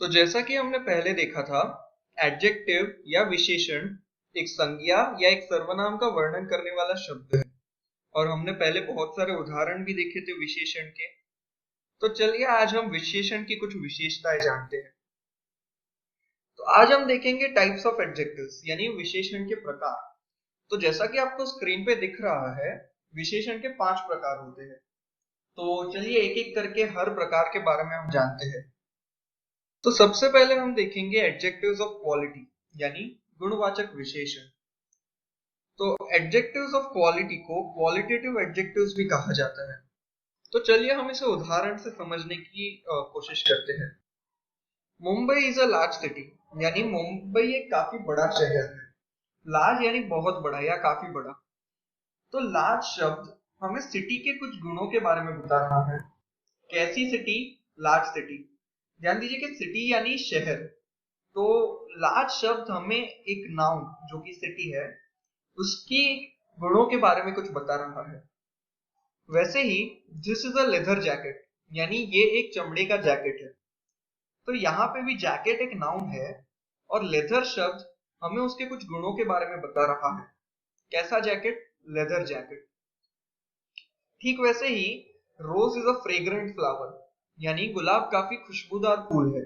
तो जैसा कि हमने पहले देखा था, एडजेक्टिव या विशेषण एक संज्ञा या एक सर्वनाम का वर्णन करने वाला शब्द है। और हमने पहले बहुत सारे उदाहरण भी देखे थे विशेषण के। तो चलिए आज हम विशेषण की कुछ विशेषताएं जानते हैं। तो आज हम देखेंगे टाइप्स ऑफ एडजेक्टिव्स यानी विशेषण के प्रकार। तो जैसा कि आपको स्क्रीन पे दिख रहा है, विशेषण के 5 प्रकार होते हैं। तो चलिए एक एक करके हर प्रकार के बारे में हम जानते हैं। तो सबसे पहले हम देखेंगे एडजेक्टिव्स ऑफ क्वालिटी यानी गुणवाचक विशेषण। तो एडजेक्टिव्स ऑफ क्वालिटी को क्वालिटेटिव एडजेक्टिव्स भी कहा जाता है। तो चलिए हम इसे उदाहरण से समझने की कोशिश करते हैं। Mumbai is a large city यानी मुंबई एक काफी बड़ा शहर है। लार्ज यानी बहुत बड़ा या काफी बड़ा। तो लार्ज शब्द हमें सिटी के कुछ गुणों के बारे में बता रहा है। कैसी सिटी? Large city. ध्यान दीजिए कि सिटी यानी शहर। तो लार्ज शब्द हमें एक नाउन जो कि सिटी है उसकी गुणों के बारे में कुछ बता रहा है। वैसे ही this is a leather jacket यानी ये एक चमड़े का जैकेट है। तो यहाँ पे भी जैकेट एक नाउन है और लेदर शब्द हमें उसके कुछ गुणों के बारे में बता रहा है। कैसा जैकेट? Leather jacket. ठीक वैसे ही रोज इज अ फ्रेग्रेंट फ्लावर यानी गुलाब काफी खुशबूदार फूल है।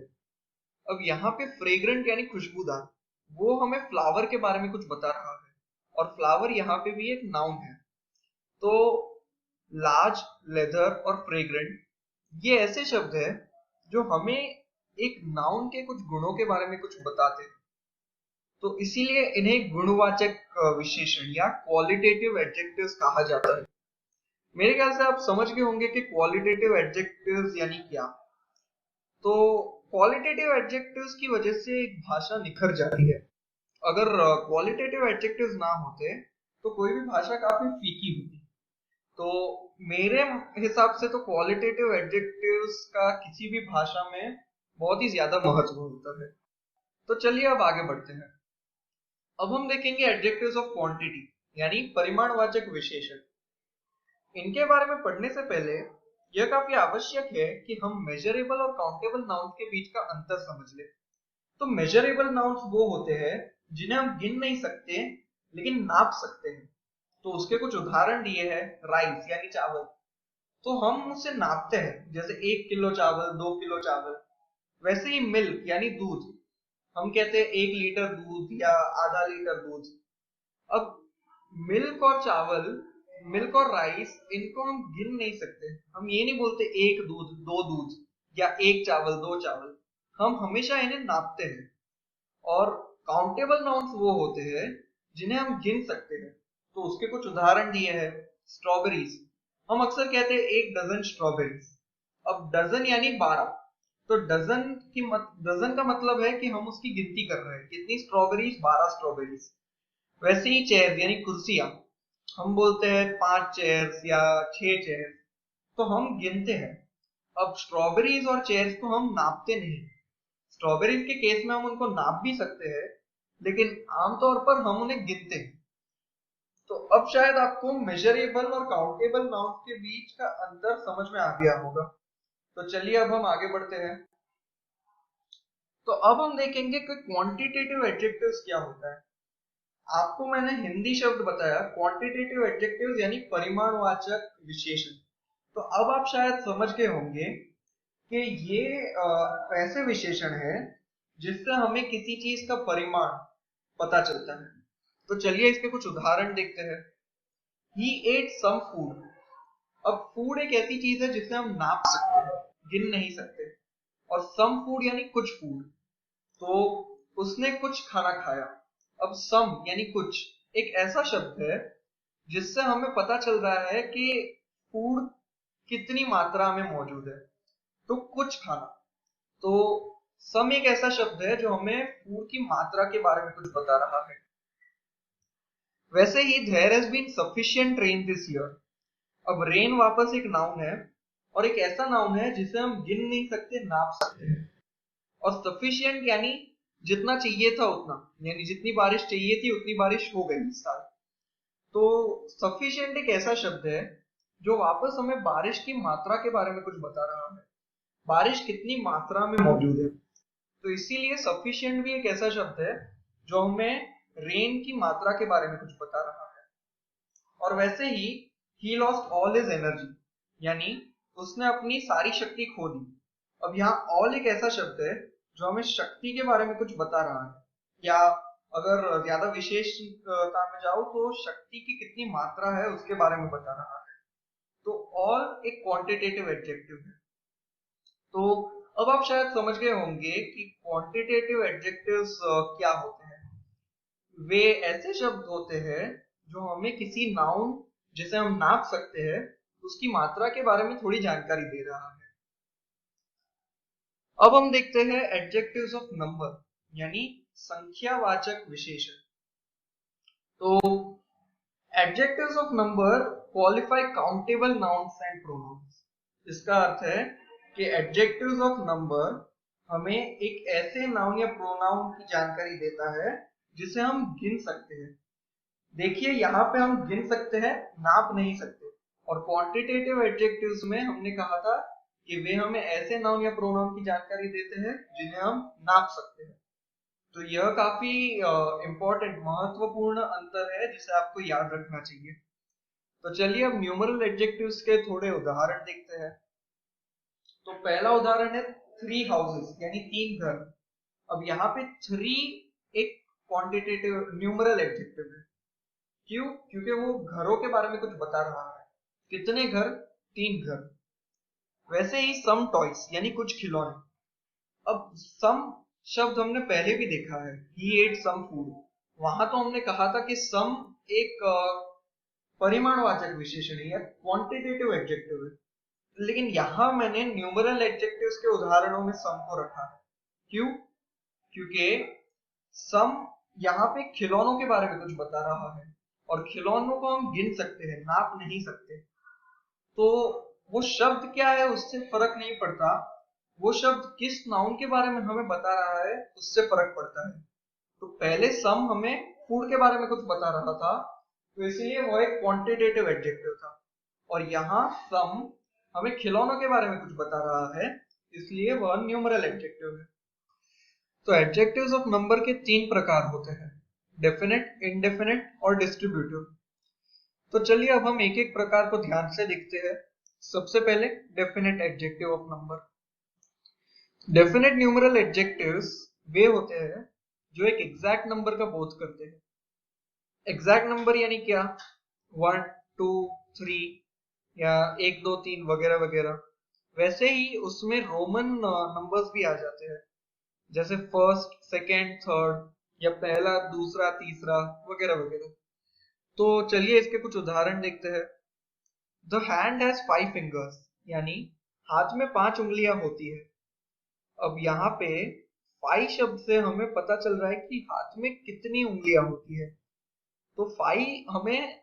अब यहाँ पे फ्रेग्रेंट यानी खुशबूदार, वो हमें फ्लावर के बारे में कुछ बता रहा है और फ्लावर यहाँ पे भी एक नाउन है। तो लार्ज, लेदर और फ्रेग्रेंट ये ऐसे शब्द है जो हमें एक नाउन के कुछ गुणों के बारे में कुछ बताते हैं। तो इसीलिए इन्हें गुणवाचक विशेषण या क्वालिटेटिव एडजेक्टिव्स कहा जाता है। मेरे ख्याल से आप समझ गए होंगे कि क्वालिटेटिव एडजेक्टिव्स यानी क्या। तो क्वालिटेटिव एडजेक्टिव्स की वजह से एक भाषा निखर जाती है। अगर क्वालिटेटिव एडजेक्टिव्स ना होते तो कोई भी भाषा काफी फीकी होती। तो मेरे हिसाब से तो क्वालिटेटिव एडजेक्टिव्स का किसी भी भाषा में बहुत ही ज्यादा महत्व होता है। तो चलिए अब आगे बढ़ते हैं। अब हम देखेंगे एडजेक्टिव्स ऑफ क्वांटिटी यानी परिमाणवाचक विशेषण। इनके बारे में पढ़ने से पहले यह काफी आवश्यक है कि हम मेजरेबल और काउंटेबल नाउन्स के बीच का अंतर समझ लें। तो मेजरेबल नाउन्स वो होते हैं जिन्हें हम गिन नहीं सकते लेकिन नाप सकते हैं। तो उसके कुछ उदाहरण दिए हैं। राइस यानी चावल, तो हम उसे नापते हैं, जैसे 1 किलो चावल, 2 किलो चावल। वैसे ही मिल्क यानी दूध, हम कहते हैं 1 लीटर दूध या आधा लीटर दूध। अब मिल्क और चावल, मिल्क और राइस, इनको हम गिन नहीं सकते। हम ये नहीं बोलते एक दूध, दो दूध या एक चावल, दो चावल। हम हमेशा इन्हें नापते हैं। और काउंटेबल नाउन्स वो होते हैं जिन्हें हम गिन सकते हैं। तो उसके कुछ उदाहरण दिए हैं। स्ट्रॉबेरीज, हम अक्सर कहते हैं 1 डजन स्ट्रॉबेरीज। अब डजन यानी 12। तो डजन का मतलब है कि हम उसकी गिनती कर रहे हैं, कितनी स्ट्रॉबेरीज? 12 स्ट्रॉबेरीज। वैसे ही चेयर यानी कुर्सियां, हम बोलते हैं 5 चेयर्स या 6 चेयर्स। तो हम गिनते हैं। अब स्ट्रॉबेरीज और चेयर्स को हम नापते नहीं। स्ट्रॉबेरीज के केस में हम उनको नाप भी सकते हैं लेकिन आमतौर पर हम उन्हें गिनते हैं। तो अब शायद आपको मेजरेबल और काउंटेबल नाउन के बीच का अंतर समझ में आ गया होगा। तो चलिए अब हम आगे बढ़ते हैं। तो अब हम देखेंगे कि क्वांटिटेटिव एडजेक्टिव्स क्या होता है। आपको मैंने हिंदी शब्द बताया क्वांटिटेटिव एडजेक्टिव्स यानी परिमाणवाचक विशेषण। तो अब आप शायद समझ गए होंगे कि ये ऐसे विशेषण है जिससे हमें किसी चीज का परिमाण पता चलता है। तो चलिए इसके कुछ उदाहरण देखते हैं। He ate some food। अब फूड एक ऐसी चीज है जिसे हम नाप सकते हैं, गिन नहीं सकते। और सम फूड यानी कुछ फूड। तो उसने कुछ खाना खाया। अब सम यानी कुछ एक ऐसा शब्द है जिससे हमें पता चल रहा है कि फूड कितनी मात्रा में मौजूद है। तो कुछ खाना। तो सम एक ऐसा शब्द है जो हमें फूड की मात्रा के बारे में कुछ बता रहा है। वैसे ही there has been sufficient rain this year. अब रेन वापस एक नाउन है और एक ऐसा नाउन है जिसे हम गिन नहीं सकते, नाप सकते हैं। और सफिशिएंट यानी जितना चाहिए था उतना, यानी जितनी बारिश चाहिए थी उतनी बारिश हो गई इस साल। तो सफिशिएंट एक ऐसा शब्द है जो वापस हमें बारिश की मात्रा के बारे में कुछ बता रहा है। बारिश कितनी मात्रा में मौजूद है। तो इसीलिए सफिशिएंट भी एक ऐसा शब्द है जो हमें रेन की मात्रा के बारे में कुछ बता रहा है। और वैसे he lost all his energy, यानी उसने अपनी सारी शक्ति खो दी। अब यहाँ ऑल एक ऐसा शब्द है जो हमें शक्ति के बारे में कुछ बता रहा है, या अगर ज्यादा विशेषता में जाओ तो शक्ति की कितनी मात्रा है उसके बारे में बता रहा है। तो ऑल एक क्वांटिटेटिव एडजेक्टिव है। तो अब आप शायद समझ गए होंगे कि क्वांटिटेटिव एडजेक्टिव्स क्या होते हैं। वे ऐसे शब्द होते हैं जो हमें किसी नाउन जिसे हम नाप सकते हैं उसकी मात्रा के बारे में थोड़ी जानकारी दे रहा है। अब हम देखते हैं एडजेक्टिव्स ऑफ नंबर, यानी संख्यावाचक विशेषण। तो adjectives of number qualify countable nouns and pronouns. इसका अर्थ है कि एडजेक्टिव्स ऑफ नंबर हमें एक ऐसे नाउन या प्रोनाउन की जानकारी देता है जिसे हम गिन सकते हैं। देखिए यहाँ पे हम गिन सकते हैं, नाप नहीं सकते। और क्वांटिटेटिव एडजेक्टिव्स में हमने कहा था कि वे हमें ऐसे नाउन या प्रोनाउन की जानकारी देते हैं जिन्हें हम नाप सकते हैं। तो यह काफी इंपॉर्टेंट, महत्वपूर्ण अंतर है जिसे आपको याद रखना चाहिए। तो चलिए अब न्यूमरल एडजेक्टिव्स के थोड़े उदाहरण देखते हैं। तो पहला उदाहरण है 3 हाउसेस, यानी 3 घर। अब यहाँ पे 3 एक क्वांटिटेटिव न्यूमरल एडजेक्टिव है। क्यों? क्योंकि वो घरों के बारे में कुछ बता रहा है। कितने घर? 3 घर। वैसे ही सम टॉयज, यानी कुछ खिलौने। अब सम शब्द हमने पहले भी देखा है, ही एट सम फूड। वहां तो हमने कहा था कि सम एक परिमाणवाचक विशेषण है या क्वांटिटेटिव एडजेक्टिव है, लेकिन यहां मैंने न्यूमरल एडजेक्टिव्स के उदाहरणों में सम को रखा है। क्यों? क्योंकि सम यहाँ पे खिलौनों के बारे में कुछ बता रहा है, और खिलौनों को हम गिन सकते हैं, नाप नहीं सकते। तो वो शब्द क्या है उससे फर्क नहीं पड़ता, वो शब्द किस नाउन के बारे में हमें बता रहा है उससे फर्क पड़ता है। तो पहले सम हमें फूड के बारे में कुछ बता रहा था, तो इसलिए वो एक क्वांटिटेटिव एडजेक्टिव था। और यहाँ सम हमें खिलौनों के बारे में कुछ बता रहा है, इसलिए वह न्यूमरल एडजेक्टिव है। तो एडजेक्टिव्स ऑफ नंबर के 3 प्रकार होते हैं, डेफिनेट, इंडेफिनेट और डिस्ट्रीब्यूटिव। तो चलिए अब हम एक एक प्रकार को ध्यान से देखते हैं। सबसे पहले definite adjective of number. Definite numeral adjectives वे होते हैं जो एक एग्जैक्ट नंबर का बोध करते हैं। एग्जैक्ट नंबर यानी क्या? 1, 2, 3 या 1, 2, 3 वगैरह वगैरह। वैसे ही उसमें रोमन नंबर्स भी आ जाते हैं, जैसे फर्स्ट, सेकेंड, थर्ड, या पहला, दूसरा, तीसरा वगैरह वगैरह। तो चलिए इसके कुछ उदाहरण देखते हैं। द हैंड हैज 5 फिंगर्स, यानी हाथ में 5 उंगलियां होती है। अब यहाँ पे 5 शब्द से हमें पता चल रहा है कि हाथ में कितनी उंगलियां होती है। तो 5 हमें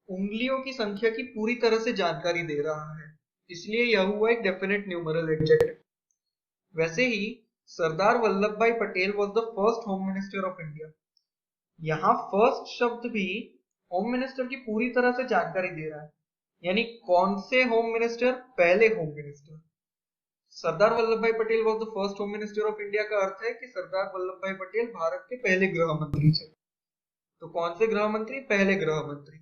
उंगलियों की संख्या की पूरी तरह से जानकारी दे रहा है, इसलिए यह हुआ एक डेफिनेट न्यूमरल एडजेक्टिव। वैसे ही सरदार वल्लभ भाई Patel was the first home minister of India. यहाँ फर्स्ट शब्द भी होम मिनिस्टर की पूरी तरह से जानकारी दे रहा है, यानी कौन से होम मिनिस्टर? पहले होम मिनिस्टर। सरदार वल्लभ भाई Patel was the first home minister of India का अर्थ है कि सरदार वल्लभ भाई पटेल भारत के पहले गृह मंत्री थे। तो कौन से गृह मंत्री? पहले गृह मंत्री।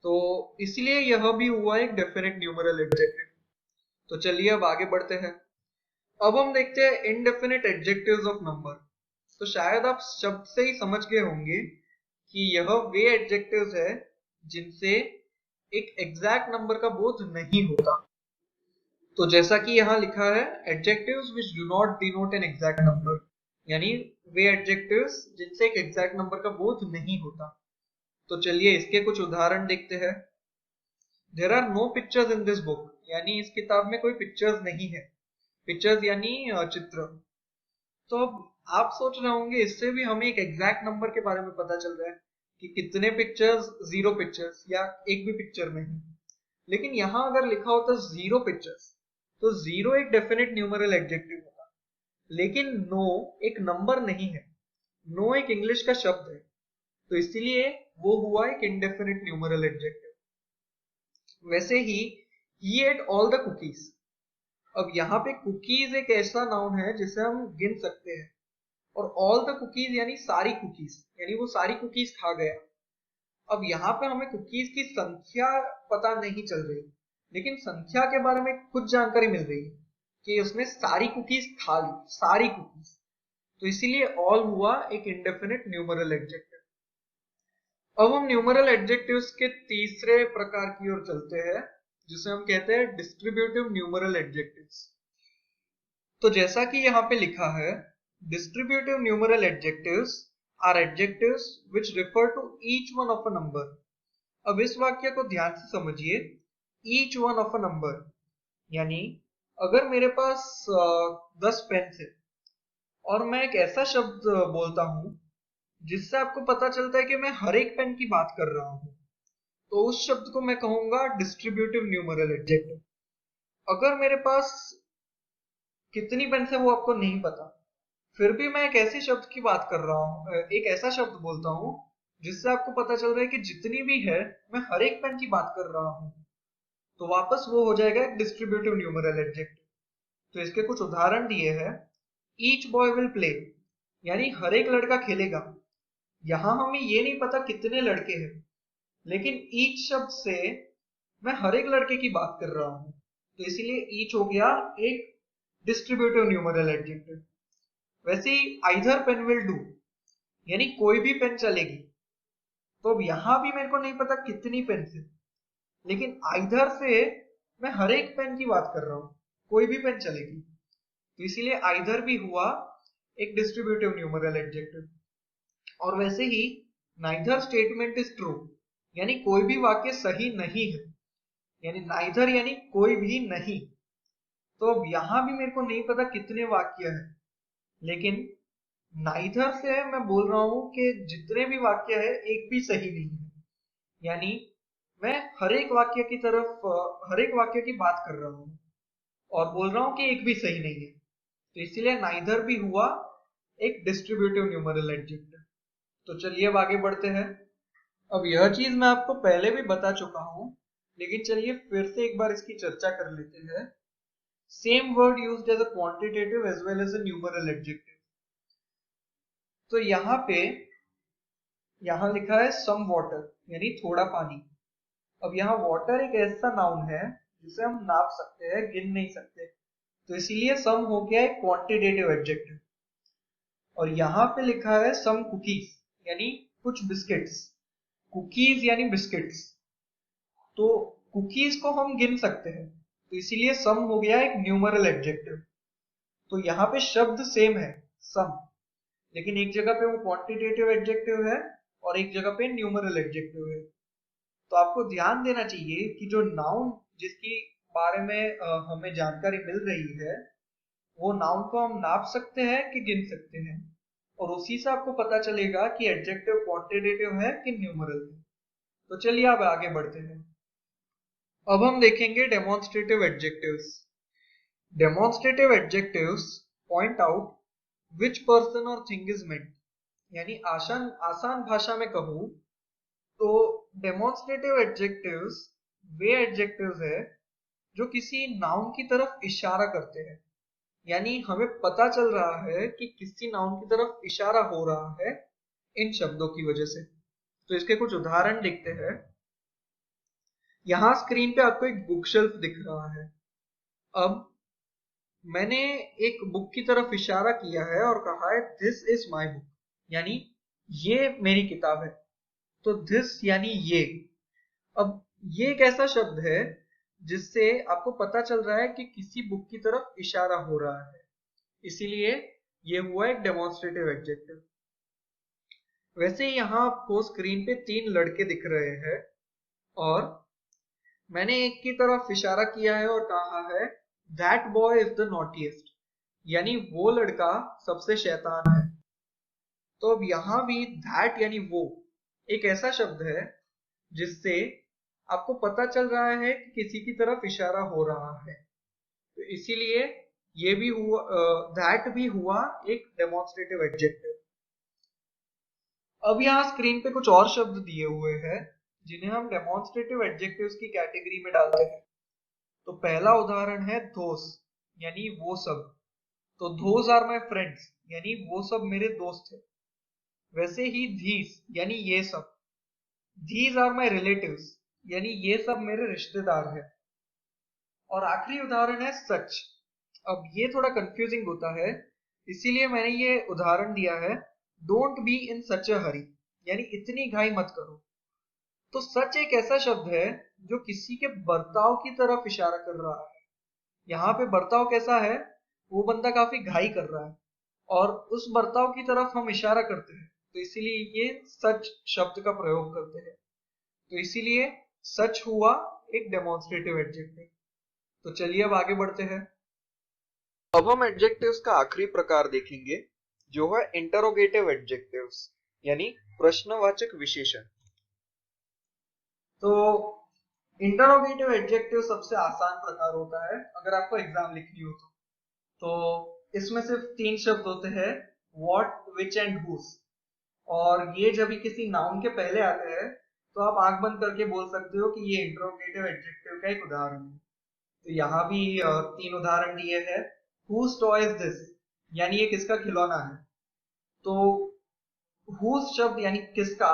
तो इसलिए यह भी हुआ एक डेफिनेट न्यूमरल एडजेक्टिव। तो चलिए अब आगे बढ़ते हैं। अब हम देखते हैं इनडेफिनेट एडजेक्टिव्स ऑफ नंबर। तो शायद आप शब्द से ही समझ गए होंगे कि यह वे एडजेक्टिव्स है जिनसे एक एग्जैक्ट नंबर का बोध नहीं होता। तो जैसा कि यहाँ लिखा है, adjectives which do not denote an exact number, यानी वे एडजेक्टिव्स जिनसे एक एग्जैक्ट नंबर का बोध नहीं होता। तो चलिए इसके कुछ उदाहरण देखते हैं। There are no pictures in this book, यानी इस किताब में कोई पिक्चर्स नहीं है। पिक्चर्स यानी चित्र। तो अब आप सोच रहे होंगे इससे भी हमें एक एग्जैक्ट नंबर के बारे में पता चल रहा है कि कितने पिक्चर्स? 0 पिक्चर्स, या एक भी पिक्चर नहीं। लेकिन यहां अगर लिखा होता 0 पिक्चर्स, तो 0 एक डेफिनेट न्यूमरल एडजेक्टिव होगा, लेकिन नो एक नंबर नहीं है। नो एक इंग्लिश का शब्द है, तो इसलिए वो हुआ एक इंडेफिनेट न्यूमरल एडजेक्टिव। वैसे ही he ate all the cookies। अब यहाँ पे कुकीज एक ऐसा नाउन है जिसे हम गिन सकते हैं, और ऑल द कुकीज यानी सारी कुकीज, यानी वो सारी कुकीज खा गया। अब यहाँ पे हमें कुकीज की संख्या पता नहीं चल रही, लेकिन संख्या के बारे में कुछ जानकारी मिल रही है कि उसने सारी कुकीज खा ली, सारी कुकीज। तो इसीलिए ऑल हुआ एक इंडेफिनिट न्यूमरल एडजेक्टिव। अब हम न्यूमरल एडजेक्टिव्स के तीसरे प्रकार की ओर चलते हैं, जिसे हम कहते हैं डिस्ट्रीब्यूटिव न्यूमरल एडजेक्टिव्स। तो जैसा कि यहाँ पे लिखा है, distributive numeral adjectives are adjectives which refer to each one of a number. अब इस वाक्य को ध्यान से समझिए, each one of a number यानी अगर मेरे पास 10 पेन है और मैं एक ऐसा शब्द बोलता हूं जिससे आपको पता चलता है कि मैं हर एक पेन की बात कर रहा हूं, तो उस शब्द को मैं कहूंगा डिस्ट्रीब्यूटिव न्यूमरल एडजेक्टिव। अगर मेरे पास कितनी पेन है वो आपको नहीं पता, फिर भी मैं एक ऐसे शब्द की बात कर रहा हूँ, एक ऐसा शब्द बोलता हूँ जिससे आपको पता चल रहा है कि जितनी भी है मैं हर एक पेन की बात कर रहा हूँ, तो वापस वो हो जाएगा एक डिस्ट्रीब्यूटिव न्यूमरल एडजेक्टिव। तो इसके कुछ उदाहरण दिए हैं। ईच बॉय विल प्ले यानी हर एक लड़का खेलेगा। यहां हमें ये नहीं पता कितने लड़के हैं, लेकिन ईच शब्द से मैं हर एक लड़के की बात कर रहा हूं, तो इसीलिए ईच हो गया एक डिस्ट्रीब्यूटिव न्यूमरल एडजेक्टिव। वैसे ही आइदर पेन विल डू यानी कोई भी पेन चलेगी। तो अब यहां भी मेरे को नहीं पता कितनी पेन है, लेकिन आइदर से मैं हर एक पेन की बात कर रहा हूं, कोई भी पेन चलेगी, तो इसीलिए आइदर भी हुआ एक डिस्ट्रीब्यूटिव न्यूमरल एडजेक्टिव। और वैसे ही नाइदर स्टेटमेंट इज ट्रू यानी कोई भी वाक्य सही नहीं है, यानी नाइदर यानी कोई भी नहीं। तो अब यहां भी मेरे को नहीं पता कितने वाक्य है, लेकिन नाइदर से मैं बोल रहा हूं कि जितने भी वाक्य है एक भी सही नहीं है, यानी मैं हर एक वाक्य की तरफ हर एक वाक्य की बात कर रहा हूं और बोल रहा हूं कि एक भी सही नहीं है, तो इसीलिए नाइदर भी हुआ एक डिस्ट्रीब्यूटिव न्यूमरल एडजेक्टिव। तो चलिए अब आगे बढ़ते हैं। अब यह चीज मैं आपको पहले भी बता चुका हूं, लेकिन चलिए फिर से एक बार इसकी चर्चा कर लेते हैं। Same word used as a quantitative as well as a numeral adjective. तो यहाँ लिखा है सम वाटर यानी थोड़ा पानी। अब यहाँ वाटर एक ऐसा नाउन है जिसे हम नाप सकते हैं, गिन नहीं सकते, तो इसीलिए सम हो गया एक क्वांटिटेटिव एडजेक्टिव। और यहाँ पे लिखा है सम कुकीज यानी कुछ बिस्किट्स। कुकीज यानी बिस्किट्स, तो कुकीज को हम गिन सकते हैं, तो इसीलिए सम हो गया एक न्यूमरल एडजेक्टिव। तो यहाँ पे शब्द सेम है सम, लेकिन एक जगह पे वो क्वांटिटेटिव एडजेक्टिव है और एक जगह पे न्यूमरल एडजेक्टिव है। तो आपको ध्यान देना चाहिए कि जो नाउन जिसकी बारे में हमें जानकारी मिल रही है, वो नाउन को हम नाप सकते हैं कि गिन सकते हैं, और उसी से आपको पता चलेगा कि एडजेक्टिव क्वांटिटेटिव है कि न्यूमरल है। तो चलिए अब आगे बढ़ते हैं। अब हम देखेंगे demonstrative adjectives. Demonstrative adjectives point out which person और थिंग इज मेंट, यानी आसान आसान भाषा में कहूं तो डेमोन्स्ट्रेटिव एडजेक्टिव्स वे एडजेक्टिव्स है जो किसी नाउन की तरफ इशारा करते हैं, यानी हमें पता चल रहा है कि किसी नाउन की तरफ इशारा हो रहा है इन शब्दों की वजह से। तो इसके कुछ उदाहरण देखते हैं। यहाँ स्क्रीन पे आपको एक बुक शेल्फ दिख रहा है। अब मैंने एक बुक की तरफ इशारा किया है और कहा है दिस इज माई बुक, यानी ये मेरी किताब है। तो दिस यानी ये। अब ये एक ऐसा शब्द है जिससे आपको पता चल रहा है कि किसी बुक की तरफ इशारा हो रहा है, इसीलिए ये हुआ एक डेमोन्स्ट्रेटिव एडजेक्टिव। वैसे यहाँ आपको स्क्रीन पे 3 लड़के दिख रहे हैं और मैंने एक की तरफ इशारा किया है और कहा है that boy is the naughtiest, यानी वो लड़का सबसे शैतान है। तो अब यहां भी दैट यानी वो एक ऐसा शब्द है जिससे आपको पता चल रहा है कि किसी की तरफ इशारा हो रहा है, तो इसीलिए ये भी हुआ, दैट भी हुआ एक डेमोन्स्ट्रेटिव एडजेक्टिव। अब यहाँ स्क्रीन पे कुछ और शब्द दिए हुए हैं जिन्हें हम डेमोन्स्ट्रेटिव एडजेक्टिव्स की कैटेगरी में डालते हैं। तो पहला उदाहरण है दोस, यानी वो सब। तो those are my friends यानी वो सब मेरे दोस्त हैं। वैसे ही these यानी ये सब। these are my relatives यानी ये सब मेरे रिश्तेदार हैं। और आखिरी उदाहरण है सच। अब ये थोड़ा कंफ्यूजिंग होता है, इसीलिए मैंने ये उदाहरण दिया है, डोंट बी इन सच अ हरी यानी इतनी घाई मत करो। तो सच एक ऐसा शब्द है जो किसी के बर्ताव की तरफ इशारा कर रहा है। यहाँ पे बर्ताव कैसा है, वो बंदा काफी घाई कर रहा है और उस बर्ताव की तरफ हम इशारा करते हैं, तो इसीलिए ये सच शब्द का प्रयोग करते हैं। तो इसीलिए सच हुआ एक डेमोन्स्ट्रेटिव एडजेक्टिव। तो चलिए अब आगे बढ़ते हैं। अब हम एडजेक्टिव्स का आखिरी प्रकार देखेंगे, जो है इंटरोगेटिव एडजेक्टिव्स यानी प्रश्नवाचक विशेषण। तो इंटरोगेटिव एडजेक्टिव सबसे आसान प्रकार होता है अगर आपको एग्जाम लिखनी हो तो इसमें सिर्फ 3 शब्द होते हैं, व्हाट, विच एंड हुज। और ये जब भी किसी नाउन के पहले आते हैं तो आप आंख बंद करके बोल सकते हो कि ये इंटरोगेटिव एडजेक्टिव का एक उदाहरण है। तो यहाँ भी 3 उदाहरण दिए हैं। हुज टॉय इज दिस यानी ये किसका खिलौना है। तो हुज शब्द यानी किसका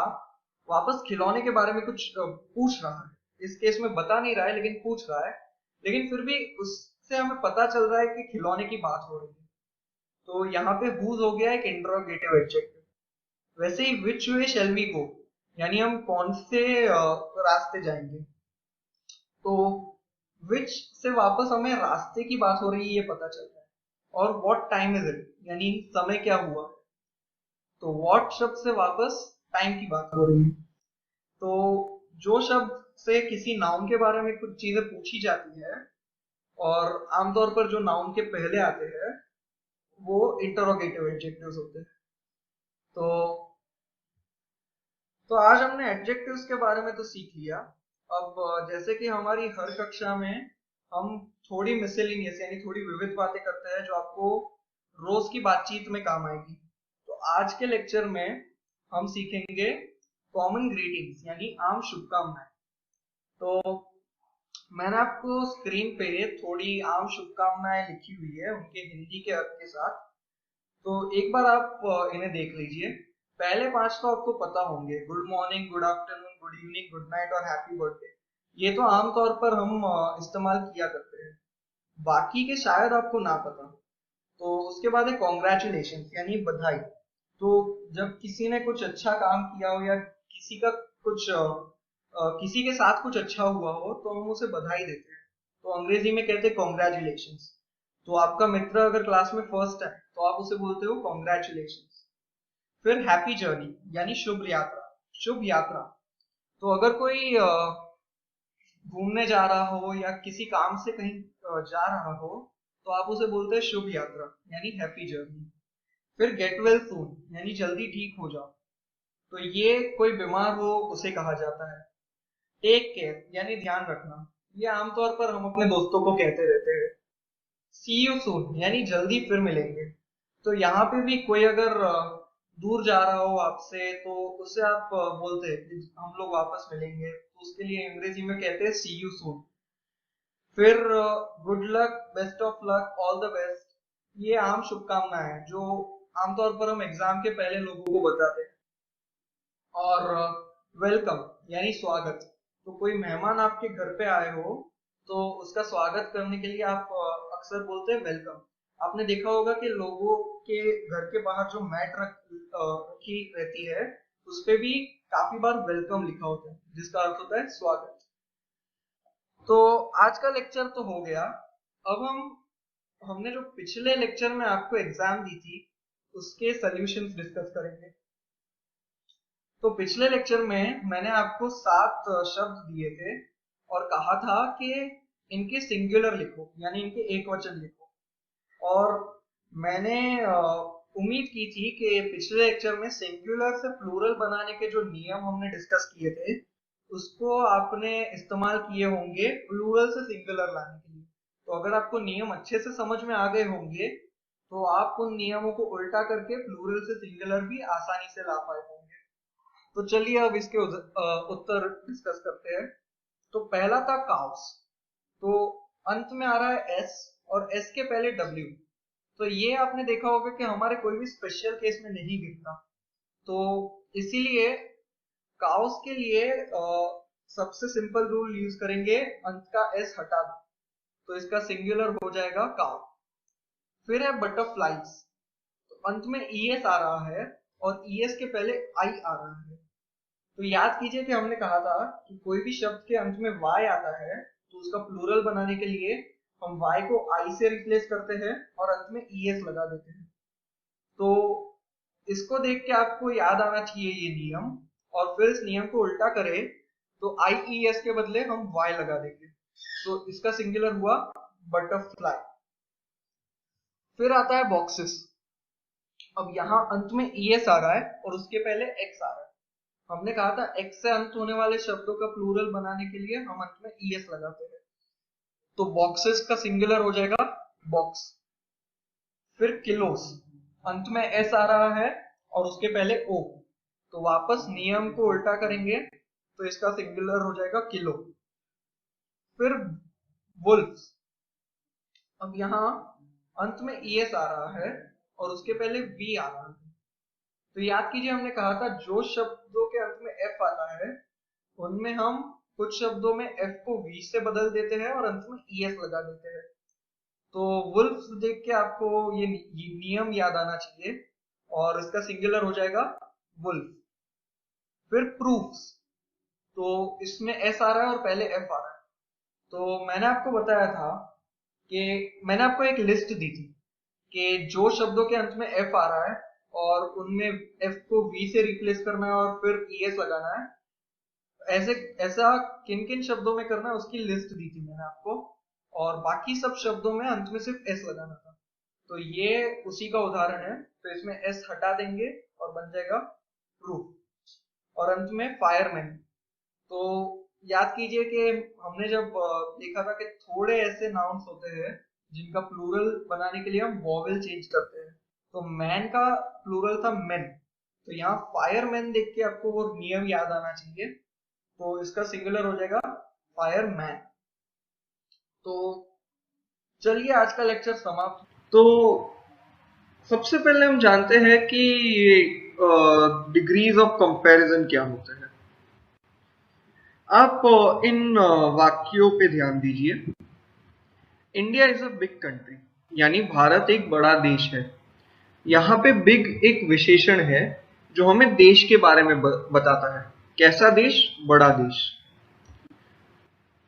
वापस खिलौने के बारे में कुछ पूछ रहा है। इस केस में बता नहीं रहा है लेकिन पूछ रहा है, लेकिन फिर भी उससे हमें पता चल रहा है कि खिलौने की बात हो रही है। तो यहाँ पे हुज हो गया एक इंटरोगेटिव एडजेक्टिव। वैसे ही विच वे शैल वी गो यानी हम कौन से रास्ते जाएंगे। तो विच से वापस हमें रास्ते की बात हो रही है ये पता चलता है। और व्हाट टाइम इज इट यानी समय क्या हुआ। तो व्हाट शब्द से वापस टाइम की बात हो रही है। तो जो शब्द से किसी नाउन के बारे में कुछ चीजें पूछी जाती है और आमतौर पर जो नाउन के पहले आते हैं वो इंटरोगेटिव एडजेक्टिव्स होते हैं। तो तो आज हमने एडजेक्टिव्स के बारे में तो सीख लिया। अब जैसे कि हमारी हर कक्षा में हम थोड़ी मिसलेनियस यानी थोड़ी विविध बातें करते हैं जो आपको रोज की बातचीत में काम आएगी। तो आज के लेक्चर में हम सीखेंगे कॉमन ग्रीटिंग्स यानी आम शुभकामनाएं। तो मैंने आपको स्क्रीन पे थोड़ी आम शुभकामनाएं लिखी हुई है उनके हिंदी के अर्थ के साथ। तो एक बार आप इन्हें देख लीजिए। पहले 5 तो आपको पता होंगे, good morning, good afternoon, good evening, good night और हैप्पी बर्थडे। ये तो आमतौर पर हम इस्तेमाल किया करते हैं। बाकी के शायद आपको ना पता। तो उसके बाद है कॉन्ग्रेचुलेशन यानी बधाई। तो जब किसी ने कुछ अच्छा काम किया हो या किसी का कुछ किसी के साथ कुछ अच्छा हुआ हो तो हम उसे बधाई देते हैं। तो अंग्रेजी में कहते हैं कॉन्ग्रेचुलेशन। तो आपका मित्र अगर क्लास में फर्स्ट है तो आप उसे बोलते हो कॉन्ग्रेचुलेशन। फिर हैप्पी जर्नी यानी शुभ यात्रा, शुभ यात्रा। तो अगर कोई घूमने जा रहा हो या किसी काम से कहीं जा रहा हो तो आप उसे बोलते हैं शुभ यात्रा यानी हैप्पी जर्नी। फिर गेट वेल सून यानी जल्दी ठीक हो जाओ। तो ये कोई बीमार हो उसे कहा जाता है। टेक केयर यानी ध्यान रखना, ये आमतौर पर हम अपने दोस्तों को कहते रहते हैं। सी यू सून यानी जल्दी फिर मिलेंगे। तो यहाँ पे भी कोई अगर दूर जा रहा हो आपसे तो उससे आप बोलते हैं कि हम लोग वापस मिलेंगे, तो उसके लिए अंग्रेजी में कहते हैं सी यू सून। फिर good luck, best of luck, all the best, ये आम शुभकामनाएं हैं जो आमतौर पर हम एग्जाम के पहले लोगों को बताते हैं। और वेलकम यानी स्वागत। तो कोई मेहमान आपके घर पे आए हो तो उसका स्वागत करने के लिए आप अक्सर बोलते हैं वेलकम। आपने देखा होगा कि लोगों के घर के बाहर जो मैट रखी रहती है उस पे भी काफी बार वेलकम लिखा होता है जिसका अर्थ होता है स्वागत। तो आज का लेक्चर तो हो गया। अब हमने जो पिछले लेक्चर में आपको एग्जाम दी थी उसके सॉल्यूशंस डिस्कस करेंगे। तो पिछले लेक्चर में मैंने आपको 7 शब्द दिए थे और कहा था कि इनके सिंगुलर लिखो यानी इनके एक वचन लिखो। और मैंने उम्मीद की थी कि पिछले लेक्चर में सिंगुलर से प्लूरल बनाने के जो नियम हमने डिस्कस किए थे उसको आपने इस्तेमाल किए होंगे प्लूरल से सिंगुलर लाने के लिए। तो अगर आपको नियम अच्छे से समझ में आ गए होंगे तो आप उन नियमों को उल्टा करके प्लूरल से सिंगुलर भी आसानी से ला पाए होंगे। तो चलिए अब इसके उत्तर डिस्कस करते हैं। तो पहला था काउस। तो अंत में आ रहा है एस और S के पहले W। तो ये आपने देखा होगा कि हमारे कोई भी स्पेशल केस में नहीं गिरता। तो इसीलिए काउस के लिए सबसे सिंपल रूल यूज करेंगे, अंत का S हटा दो, तो इसका सिंगुलर हो जाएगा काउ। फिर है बटरफ्लाइज, तो अंत में ES आ रहा है और ES के पहले I आ रहा है। तो याद कीजिए कि हमने कहा था कि कोई भी शब्द के अंत में Y आता है तो उसका प्लूरल बनाने के लिए हम Y को I से रिप्लेस करते हैं और अंत में ES लगा देते हैं। तो इसको देख के आपको याद आना चाहिए ये नियम, और फिर इस नियम को उल्टा करें तो IES के बदले हम Y लगा देंगे, तो इसका सिंगुलर हुआ बटरफ्लाई। फिर आता है बॉक्सेस। अब यहाँ अंत में ES आ रहा है और उसके पहले X आ रहा है। हमने कहा था X से अंत होने वाले शब्दों का प्लूरल बनाने के लिए हम अंत में ES लगाते हैं, तो बॉक्सेस का सिंगुलर हो जाएगा बॉक्स। फिर किलोस, अंत में S आ रहा है और उसके पहले O, तो वापस नियम को उल्टा करेंगे तो इसका सिंगुलर हो जाएगा किलो। फिर वुल्फ्स, अब यहाँ अंत में ES आ रहा है और उसके पहले V आ रहा है। तो याद कीजिए हमने कहा था जो शब्दों के अंत में F आता है उनमें हम कुछ शब्दों में F को V से बदल देते हैं और अंत में ES लगा देते हैं। तो वुल्फ्स देख के आपको ये नियम याद आना चाहिए और इसका सिंगुलर हो जाएगा वुल्फ। फिर प्रूफ्स, तो इसमें S आ रहा है और पहले F आ रहा है। तो मैंने आपको बताया था कि मैंने आपको एक लिस्ट दी थी कि जो शब्दों के अंत में F आ रहा है और उनमें F को V से रिप्लेस करना है और फिर ES लगाना है, ऐसा किन किन शब्दों में करना है उसकी लिस्ट दी थी मैंने आपको, और बाकी सब शब्दों में अंत में सिर्फ S लगाना था। तो ये उसी का उदाहरण है। तो इसमें S हटा देंगे और बन जाएगा प्रूफ। और अंत में फायरमैन, तो याद कीजिए कि हमने जब देखा था कि थोड़े ऐसे नाउन्स होते हैं जिनका प्लूरल बनाने के लिए हम वॉवेल चेंज करते हैं, तो मैन का प्लूरल था मेन, तो यहाँ फायरमैन देख के आपको वो नियम याद आना चाहिए, तो इसका सिंगुलर हो जाएगा फायरमैन। तो चलिए आज का लेक्चर समाप्त। तो सबसे पहले हम जानते हैं कि डिग्रीज ऑफ कंपैरिजन क्या होते हैं। आप इन वाक्यों पे ध्यान दीजिए। India is a big country, यानी भारत एक बड़ा देश है। यहाँ पे बिग एक विशेषण है जो हमें देश के बारे में बताता है। कैसा देश? बड़ा देश।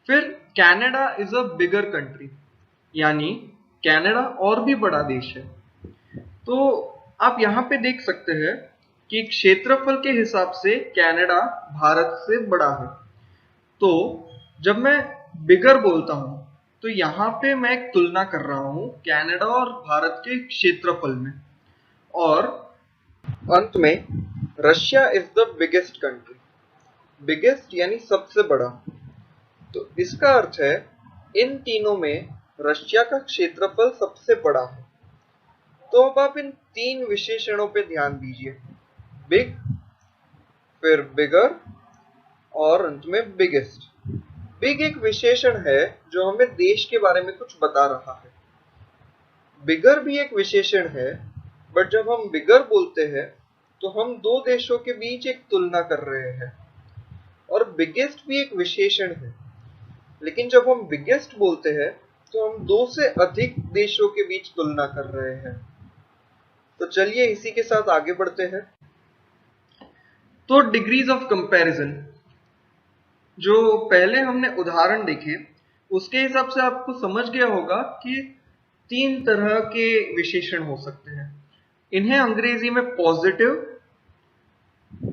फिर Canada is a bigger country, यानी कनाडा और भी बड़ा देश है। तो आप यहाँ पे देख सकते हैं कि क्षेत्रफल के हिसाब से कनाडा भारत से बड़ा है। तो जब मैं बिगर बोलता हूं तो यहाँ पे मैं एक तुलना कर रहा हूं कनाडा और भारत के क्षेत्रफल में। और अंत में Russia is the biggest country, biggest यानी सबसे बड़ा। तो इसका अर्थ है इन तीनों में रशिया का क्षेत्रफल सबसे बड़ा है। तो अब आप इन तीन विशेषणों पे ध्यान दीजिए, बिग, फिर बिगर और अंत में बिगेस्ट। बिग एक विशेषण है जो हमें देश के बारे में कुछ बता रहा है। बिगर भी एक विशेषण है, बट जब हम बिगर बोलते हैं तो हम दो देशों के बीच एक तुलना कर रहे हैं। और बिगेस्ट भी एक विशेषण है, लेकिन जब हम बिगेस्ट बोलते हैं तो हम दो से अधिक देशों के बीच तुलना कर रहे हैं। तो चलिए इसी के साथ आगे बढ़ते हैं। तो डिग्रीज ऑफ कंपैरिजन, जो पहले हमने उदाहरण देखे उसके हिसाब से आपको समझ गया होगा कि तीन तरह के विशेषण हो सकते हैं। इन्हें अंग्रेजी में पॉजिटिव,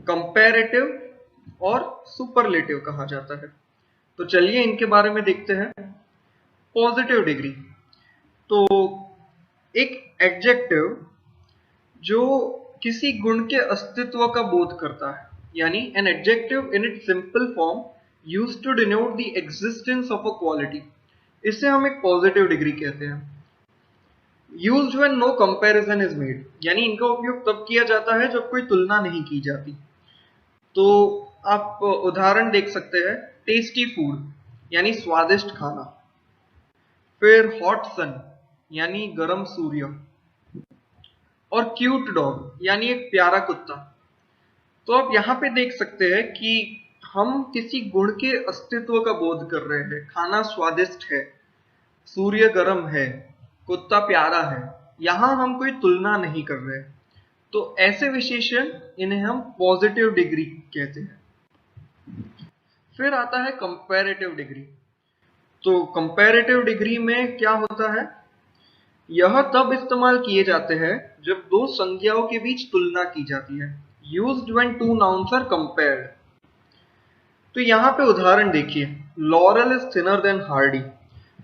कंपैरेटिव और सुपरलेटिव कहा जाता है। तो चलिए इनके बारे में देखते हैं। पॉजिटिव डिग्री, तो एक एडजेक्टिव जो किसी गुण के अस्तित्व का बोध करता है, यानी an adjective in its simple form used to denote the existence of a quality, इसे हम एक पॉजिटिव डिग्री कहते हैं। Used when no comparison is made, यानी इनका उपयोग तब किया जाता है जब कोई तुलना नहीं की जाती। तो आप उदाहरण देख सकते हैं, टेस्टी फूड यानी स्वादिष्ट खाना। फिर हॉट सन, यानी गरम सूर्य, और क्यूट डॉग यानी एक प्यारा कुत्ता। तो आप यहाँ पे देख सकते हैं कि हम किसी गुण के अस्तित्व का बोध कर रहे हैं। खाना स्वादिष्ट है, सूर्य गर्म है, कुत्ता प्यारा है। यहाँ हम कोई तुलना नहीं कर रहे। तो ऐसे विशेषण, इन्हें हम पॉजिटिव डिग्री कहते हैं। फिर आता है कंपैरेटिव डिग्री। तो कंपैरेटिव डिग्री में क्या होता है? यह तब इस्तेमाल किए जाते हैं जब दो संज्ञाओं के बीच तुलना की जाती है। Used when two nouns are compared. तो यहाँ पे उदाहरण देखिए, Laurel is thinner than Hardy.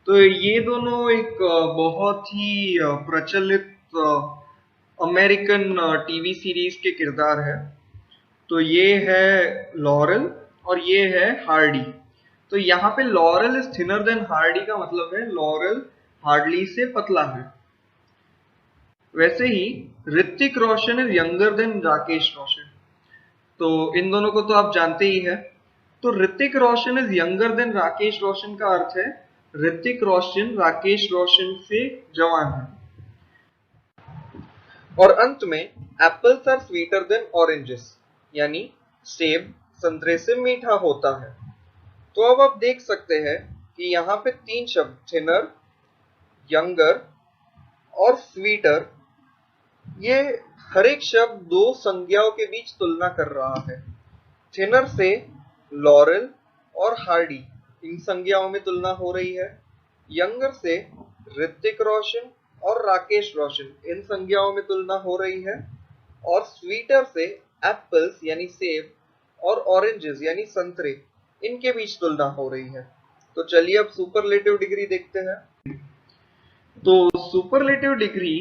तो ये दोनों एक बहुत ही प्रचलित अमेरिकन टीवी सीरीज के किरदार है। तो ये है लॉरेल और ये है हार्डी। तो यहाँ पे laurel is thinner than Hardy का मतलब है लॉरेल हार्डली से पतला है। वैसे ही Hrithik Roshan is younger than Rakesh Roshan. तो इन दोनों को तो आप जानते ही है। तो Hrithik Roshan is younger than Rakesh Roshan का अर्थ है ऋतिक रोशन राकेश रोशन से जवान है। और अंत में apples are sweeter than oranges, यानी सेब संतरे से मीठा होता है। तो अब आप देख सकते हैं कि यहाँ पे तीन शब्द, थिनर, यंगर और स्वीटर, ये हर एक शब्द दो संज्ञाओं के बीच तुलना कर रहा है। थिनर से लॉरेल और हार्डी, इन संज्ञाओं में तुलना हो रही है। यंगर से ऋतिक रोशन और राकेश रोशन, इन संज्ञाओं में तुलना हो रही है। और स्वीटर से एप्पल्स यानी सेब और ऑरेंजेस यानी संतरे, इनके बीच तुलना हो रही है। तो चलिए अब सुपरलेटिव डिग्री देखते हैं। तो सुपरलेटिव डिग्री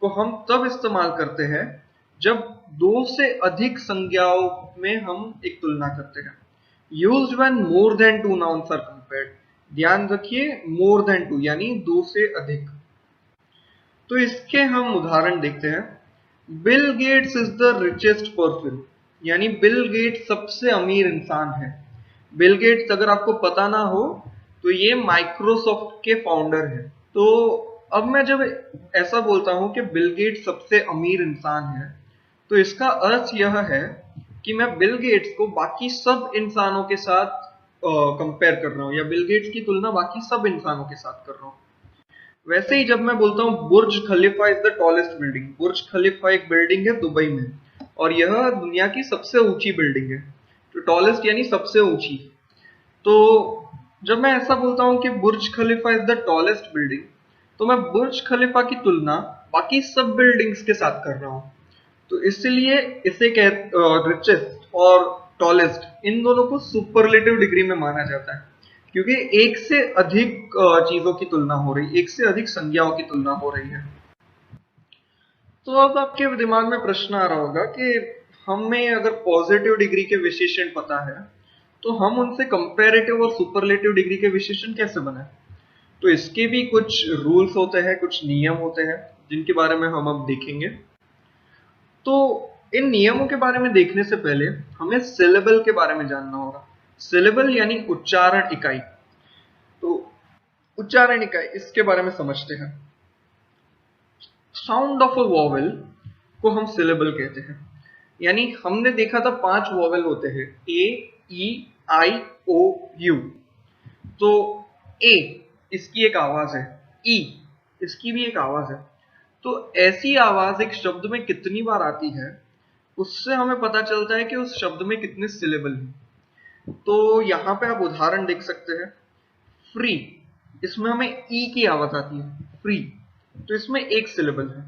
को हम तब इस्तेमाल करते हैं जब दो से अधिक संज्ञाओं में हम एक तुलना करते हैं। Used when more than two nouns are compared. ध्यान रखिए, मोर देन टू यानी दो से अधिक। तो इसके हम उदाहरण देखते हैं। Bill Gates is the richest person, यानी बिल गेट्स सबसे अमीर इंसान है। बिल गेट्स अगर आपको पता ना हो तो ये माइक्रोसॉफ्ट के फाउंडर है। तो अब मैं जब ऐसा बोलता हूं कि बिल गेट्स सबसे अमीर इंसान है, तो इसका अर्थ यह है कि मैं बिल गेट्स को बाकी सब इंसानों के साथ कंपेयर कर रहा हूं, या बिल गेट्स की तुलना बाकी सब इंसानों के साथ कर रहा हूं। वैसे ही जब मैं बोलता हूँ बुर्ज खलीफा इज द टॉलेस्ट बिल्डिंग, बुर्ज खलीफा एक बिल्डिंग है दुबई में और यह दुनिया की सबसे ऊंची बिल्डिंग है। तो टॉलेस्ट यानी सबसे ऊंची। तो जब मैं ऐसा बोलता हूँ कि बुर्ज खलीफा इज द टॉलेस्ट बिल्डिंग, तो मैं बुर्ज खलीफा की तुलना बाकी सब बिल्डिंग्स के साथ कर रहा हूँ। तो इसलिए इसे रिचेस्ट और टॉलेस्ट, इन दोनों को सुपरलेटिव डिग्री में माना जाता है, क्योंकि एक से अधिक चीजों की तुलना हो रही, एक से अधिक संज्ञाओं की तुलना हो रही है। तो अब आपके दिमाग में प्रश्न आ रहा होगा कि हमें अगर पॉजिटिव डिग्री के विशेषण पता है तो हम उनसे कंपैरेटिव और सुपरलेटिव डिग्री के विशेषण कैसे बनाएं? तो इसके भी कुछ रूल्स होते हैं, कुछ नियम होते हैं, जिनके बारे में हम अब देखेंगे। तो इन नियमों के बारे में देखने से पहले हमें सिलेबल के बारे में जानना होगा। सिलेबल यानी उच्चारण इकाई। तो उच्चारण इकाई, इसके बारे में समझते हैं। साउंड ऑफ अ वॉवेल को हम सिलेबल कहते हैं। यानी हमने देखा था 5 वॉवेल होते हैं, ए, ई, आई, ओ, यू। तो ए इसकी एक आवाज है, ई इसकी भी एक आवाज है। तो ऐसी आवाज एक शब्द में कितनी बार आती है, उससे हमें पता चलता है कि उस शब्द में कितने सिलेबल हैं। तो यहाँ पे आप उदाहरण देख सकते हैं। फ्री, इसमें हमें ई की आवाज आती है, फ्री, तो इसमें एक सिलेबल है।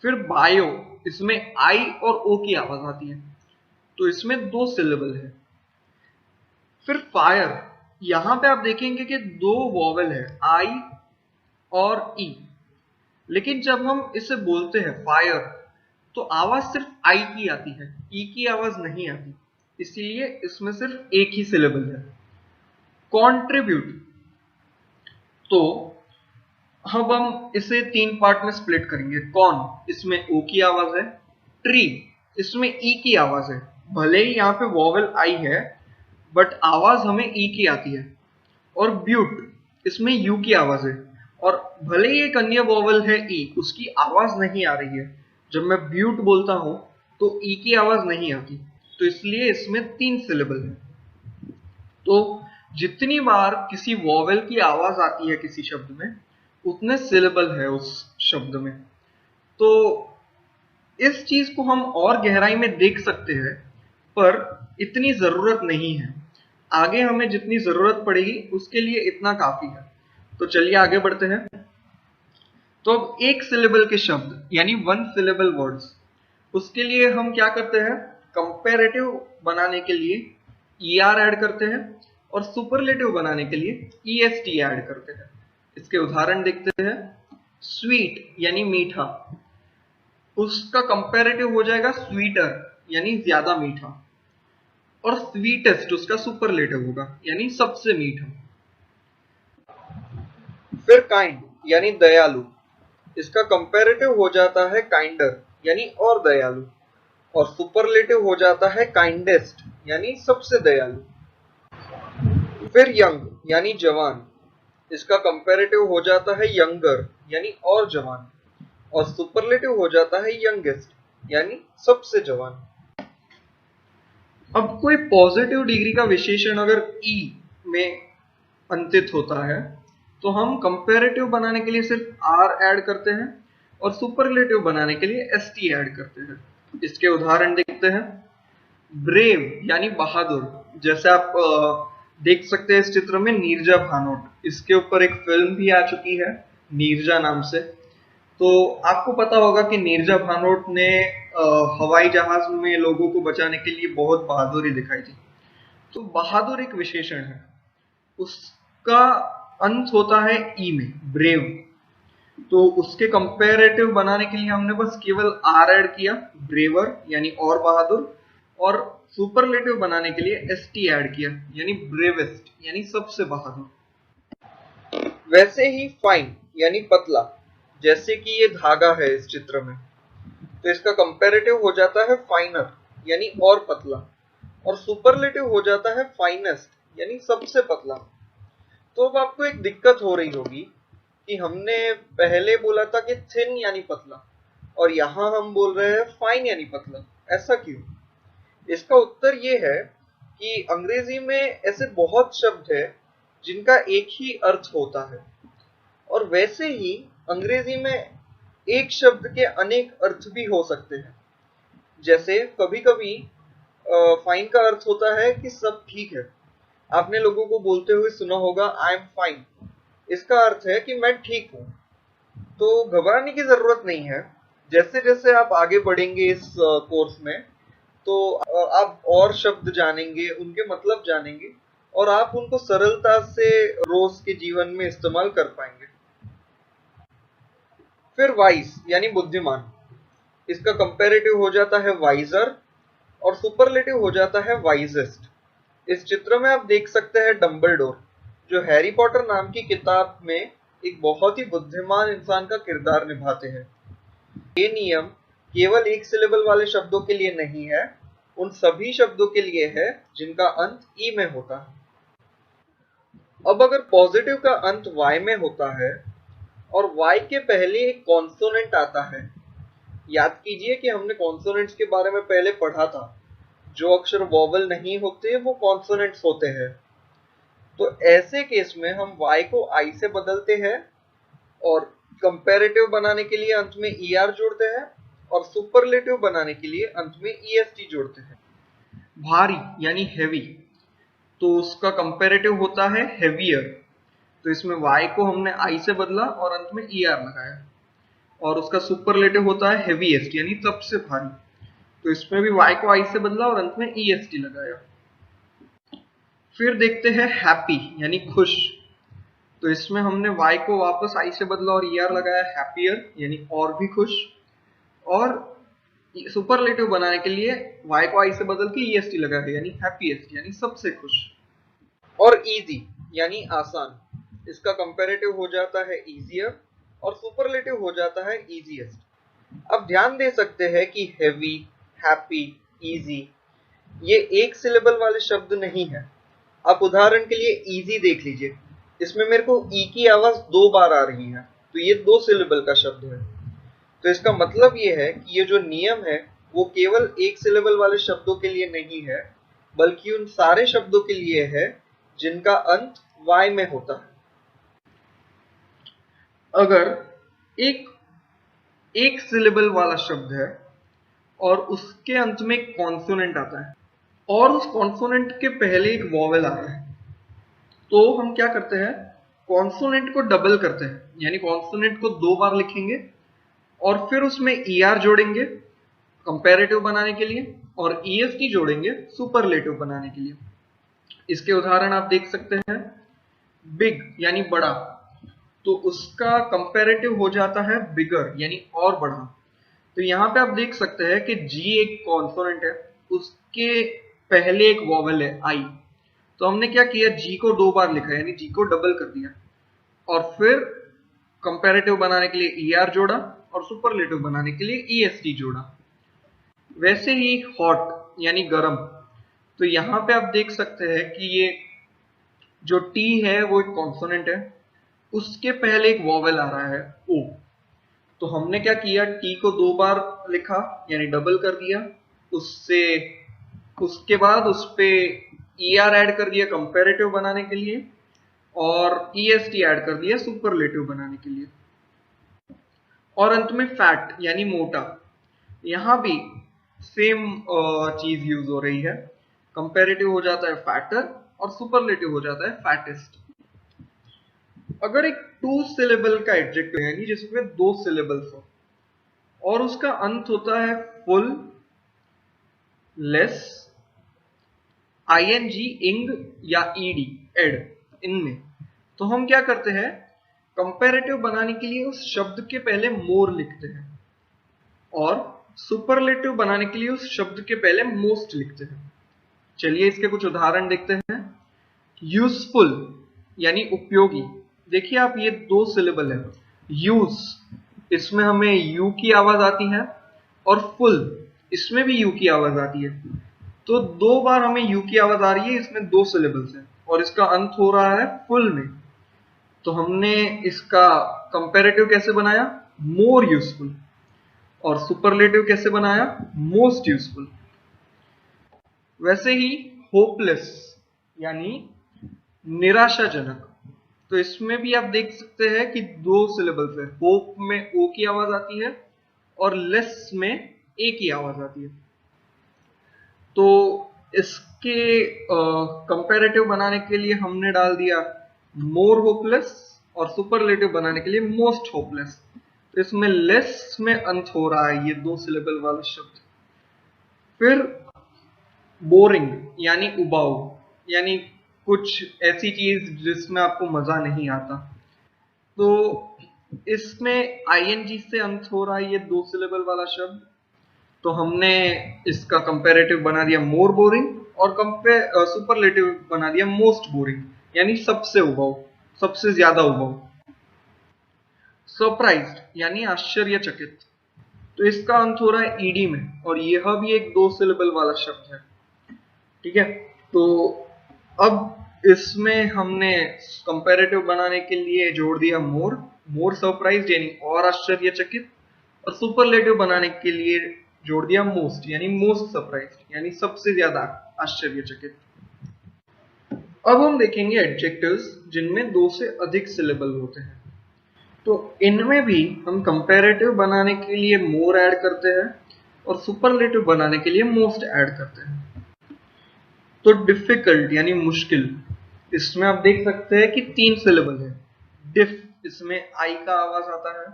फिर बायो, इसमें आई और ओ की आवाज आती है, तो इसमें 2 सिलेबल है। फिर फायर, यहां पे आप देखेंगे कि 2 वॉवेल है, आई और ई। लेकिन जब हम इसे बोलते हैं फायर, तो आवाज सिर्फ आई की आती है, ई की आवाज नहीं आती, इसीलिए इसमें सिर्फ एक ही सिलेबल है। कॉन्ट्रीब्यूट, तो अब हम इसे 3 पार्ट में स्प्लिट करेंगे। कॉन, इसमें ओ की आवाज है। ट्री, इसमें ई की आवाज है, भले ही यहाँ पे वॉवेल आई है बट आवाज हमें ई की आती है। और ब्यूट, इसमें यू की आवाज है और भले ही एक अन्य वॉवल है ई, उसकी आवाज नहीं आ रही है। जब मैं ब्यूट बोलता हूं तो ई की आवाज नहीं आती, तो इसलिए इसमें 3 सिलेबल है। तो जितनी बार किसी वॉवेल की आवाज आती है किसी शब्द में, उतने सिलेबल है उस शब्द में। तो इस चीज को हम और गहराई में देख सकते हैं, पर इतनी जरूरत नहीं है। आगे हमें जितनी जरूरत पड़ेगी उसके लिए इतना काफी है। तो चलिए आगे बढ़ते हैं। तो अब एक सिलेबल के शब्द यानी 1 सिलेबल वर्ड्स, उसके लिए हम क्या करते हैं, कंपैरेटिव बनाने के लिए er ऐड करते हैं और सुपरलेटिव बनाने के लिए est ऐड करते हैं। इसके उदाहरण देखते हैं। स्वीट यानी मीठा, उसका कंपैरेटिव हो जाएगा स्वीटर यानी ज्यादा मीठा, और स्वीटेस्ट उसका सुपरलेटिव होगा यानी सबसे मीठा। फिर काइंड यानी दयालु, इसका कंपैरेटिव हो जाता है काइंडर यानी और दयालु, और सुपरलेटिव हो जाता है काइंडेस्ट यानी सबसे दयालु। फिर यंग यानी जवान, इसका कंपैरेटिव हो जाता है यंगर यानी और जवान, और सुपरलेटिव हो जाता है यंगेस्ट यानी सबसे जवान। अब कोई पॉजिटिव डिग्री का विशेषण अगर ई में अंतित होता है, तो हम कंपैरेटिव बनाने के लिए सिर्फ आर ऐड करते हैं और सुपरलेटिव बनाने के लिए एसटी ऐड करते हैं। इसके उदाहरण देखते हैं। ब्रेव यानी बहादुर, जैसे आप देख सकते हैं इस चित्र में नीरजा भानोट, इसके ऊपर एक फिल्म भी आ चुकी है नीरजा नाम से। तो आपको पता होगा कि नीरजा भानोट ने हवाई जहाज में लोगों को बचाने के लिए बहुत बहादुरी दिखाई थी। तो बहादुर एक विशेषण है, उसका अंत होता है ई में, ब्रेव। तो उसके कंपैरेटिव बनाने के लिए हमने बस केवल आर ऐड किया, ब्रेवर यानी और बहादुर, और सुपरलेटिव बनाने के लिए एसटी ऐड किया यानी ब्रेवेस्ट यानी सबसे बहादुर। वैसे ही फाइन यानी पतला, जैसे कि ये धागा है इस चित्र में, तो इसका कंपैरेटिव हो जाता है फाइनर यानी और पतला, और सुपरलेटिव हो जाता है फाइनेस्ट यानी सबसे पतला। तो अब आपको एक दिक्कत हो रही होगी कि हमने पहले बोला था कि थिन यानी पतला, और यहां हम बोल रहे हैं फाइन यानी पतला, ऐसा क्यों? इसका उत्तर ये है कि अंग्रेजी में ऐसे बहुत शब्द है जिनका एक ही अर्थ होता है, और वैसे ही अंग्रेजी में एक शब्द के अनेक अर्थ भी हो सकते हैं। जैसे कभी कभी फाइन का अर्थ होता है कि सब ठीक है। आपने लोगों को बोलते हुए सुना होगा आई एम फाइन, इसका अर्थ है कि मैं ठीक हूं। तो घबराने की जरूरत नहीं है। जैसे जैसे आप आगे बढ़ेंगे इस कोर्स में, तो आप और शब्द जानेंगे, उनके मतलब जानेंगे, और आप उनको सरलता से रोज के जीवन में इस्तेमाल कर पाएंगे। फिर वाइज यानी बुद्धिमान, इसका कंपैरेटिव हो जाता है वाइजर और सुपरलेटिव हो जाता है वाइजेस्ट। इस चित्र में आप देख सकते हैं डंबलडोर, जो हैरी पॉटर नाम की किताब में एक बहुत ही बुद्धिमान इंसान का किरदार निभाते हैं। ये नियम केवल एक सिलेबल वाले शब्दों के लिए नहीं है, उन सभी शब्दों के लिए है जिनका अंत ई में होता है। अब अगर पॉजिटिव का अंत वाई में होता है और वाई के पहले एक कॉन्सोनेंट आता है, याद कीजिए कि हमने कॉन्सोनेंट्स के बारे में पहले पढ़ा था। जो अक्षर वॉवल नहीं होते वो कॉन्सोनेंट्स होते हैं। तो ऐसे केस में हम y को i से बदलते हैं और कंपैरेटिव बनाने के लिए अंत में er जोड़ते हैं और सुपरलेटिव बनाने के लिए अंत में est जोड़ते हैं। भारी यानी हेवी, तो उसका कंपैरेटिव होता है हेवियर। तो इसमें y को हमने i से बदला और अंत में er लगाया, और उसका सुपरलेटिव होता है हेवीएस्ट यानी सबसे भारी। तो इसमें भी y को i से बदला और अंत में est लगाया। फिर देखते हैं हैप्पी यानी खुश, तो इसमें हमने y को वापस i से बदला और er लगाया, हैप्पियर यानी और भी खुश, और सुपरलेटिव बनाने के लिए y को i से बदल के est लगाया यानी हैप्पीएस्ट यानी सबसे खुश। और इजी यानी आसान, इसका कंपैरेटिव हो जाता है इजियर और सुपरलेटिव हो जाता है इजीएस्ट। अब ध्यान दे सकते हैं कि हेवी, हैप्पी, इजी ये एक सिलेबल वाले शब्द नहीं है। आप उदाहरण के लिए इजी देख लीजिए, इसमें मेरे को ई की आवाज 2 बार आ रही है, तो ये 2 सिलेबल का शब्द है। तो इसका मतलब ये है कि ये जो नियम है वो केवल एक सिलेबल वाले शब्दों के लिए नहीं है, बल्कि उन सारे शब्दों के लिए है जिनका अंत y में होता है। अगर एक एक सिलेबल वाला शब्द है और उसके अंत में एक कॉन्सोनेंट आता है और उस कॉन्सोनेंट के पहले एक वॉवेल आता है, तो हम क्या करते हैं, कॉन्सोनेंट को डबल करते हैं, यानी कॉन्सोनेंट को 2 बार लिखेंगे और फिर उसमें er जोड़ेंगे कंपैरेटिव बनाने के लिए और est जोड़ेंगे सुपरलेटिव बनाने के लिए। इसके उदाहरण आप देख सकते हैं, बिग यानी बड़ा, तो उसका कंपैरेटिव हो जाता है बिगर यानी और बड़ा। तो यहाँ पे आप देख सकते हैं कि जी एक कॉन्सोनेंट है, उसके पहले एक वॉवेल है आई, तो हमने क्या किया, जी को 2 बार लिखा यानी जी को डबल कर दिया और फिर कंपैरेटिव बनाने के लिए er जोड़ा और सुपरलेटिव बनाने के लिए est जोड़ा। वैसे ही हॉट यानी गरम, तो यहाँ पे आप देख सकते हैं कि ये जो टी है वो एक कॉन्सोनेंट है, उसके पहले एक वॉवेल आ रहा है ओ, तो हमने क्या किया, टी को 2 बार लिखा यानी डबल कर दिया, उससे उसके बाद उस पे er ऐड कर दिया कंपैरेटिव बनाने के लिए और est ऐड कर दिया सुपरलेटिव बनाने के लिए। और अंत में फैट यानी मोटा, यहां भी सेम चीज यूज हो रही है, कंपैरेटिव हो जाता है फैटर और सुपरलेटिव हो जाता है फैटेस्ट। अगर एक 2 सिलेबल का एडजेक्टिव यानी जिसमें 2 सिलेबल्स हो और उसका अंत होता है फुल, लेस, ing, इंग या ed, एड, इनमें, तो हम क्या करते हैं, कंपैरेटिव बनाने के लिए उस शब्द के पहले मोर लिखते हैं और सुपरलेटिव बनाने के लिए उस शब्द के पहले मोस्ट लिखते हैं। चलिए इसके कुछ उदाहरण देखते हैं। यूजफुल यानी उपयोगी, देखिए आप ये 2 सिलेबल है, यूज इसमें हमें यू की आवाज आती है और फुल इसमें भी यू की आवाज आती है, तो 2 बार हमें यू की आवाज आ रही है, इसमें 2 सिलेबल्स है और इसका अंत हो रहा है फुल में, तो हमने इसका कंपैरेटिव कैसे बनाया, मोर यूजफुल, और सुपरलेटिव कैसे बनाया, मोस्ट यूजफुल। वैसे ही होपलेस यानी निराशाजनक, तो इसमें भी आप देख सकते हैं कि 2 सिलेबल्स है, होप में ओ की आवाज आती है और लेस में ए की आवाज आती है, तो इसके कंपैरेटिव बनाने के लिए हमने डाल दिया मोर होपलेस और सुपरलेटिव बनाने के लिए मोस्ट होपलेस, तो इसमें लेस में अंत हो रहा है ये 2 सिलेबल वाले शब्द। फिर बोरिंग यानी उबाऊ, यानी कुछ ऐसी चीज जिसमें आपको मजा नहीं आता, तो इसमें ing से अंत हो रहा है ये 2 सिलेबल वाला शब्द, तो हमने इसका कंपैरेटिव बना दिया मोर बोरिंग और सुपरलेटिव बना दिया मोस्ट बोरिंग, यानी सबसे उबाऊ, सबसे ज्यादा उबाऊ। सरप्राइज्ड यानी आश्चर्यचकित, तो इसका अंत हो रहा है ईडी में और यह भी एक 2 सिलेबल वाला शब्द है, ठीक है। तो अब इसमें हमने कंपैरेटिव बनाने के लिए जोड़ दिया मोर, मोर सरप्राइज्ड यानी और आश्चर्यचकित, और सुपरलेटिव बनाने के लिए जोड़ दिया मोस्ट यानी मोस्ट सरप्राइज्ड यानी सबसे ज्यादा आश्चर्यचकित। अब हम देखेंगे एडजेक्टिव्स जिनमें 2 से अधिक सिलेबल होते हैं, तो इनमें भी हम कंपैरेटिव बनाने के लिए मोर ऐड करते हैं और सुपरलेटिव बनाने के लिए मोस्ट ऐड करते हैं। तो डिफिकल्ट यानी मुश्किल, इसमें आप देख सकते हैं कि 3 सिलेबल है, डिफ इसमें आई का आवाज आता है,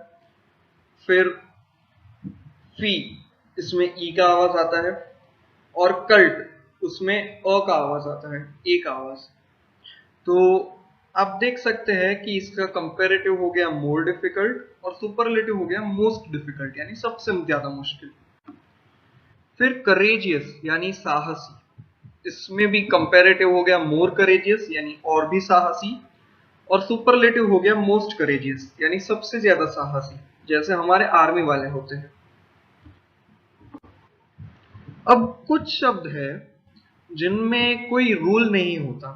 फिर फी इसमें ई का आवाज आता है और कल्ट उसमें अ का आवाज आता है, ए का आवाज। तो आप देख सकते हैं कि इसका कंपैरेटिव हो गया मोर डिफिकल्ट और सुपरलेटिव हो गया मोस्ट डिफिकल्ट यानी सबसे ज्यादा मुश्किल। फिर करेजियस यानी साहसी, इसमें भी कंपैरेटिव हो गया मोर करेजियस यानी और भी साहसी और सुपरलेटिव हो गया मोस्ट करेजियस यानी सबसे ज्यादा साहसी, जैसे हमारे आर्मी वाले होते हैं। अब कुछ शब्द है जिनमें कोई रूल नहीं होता,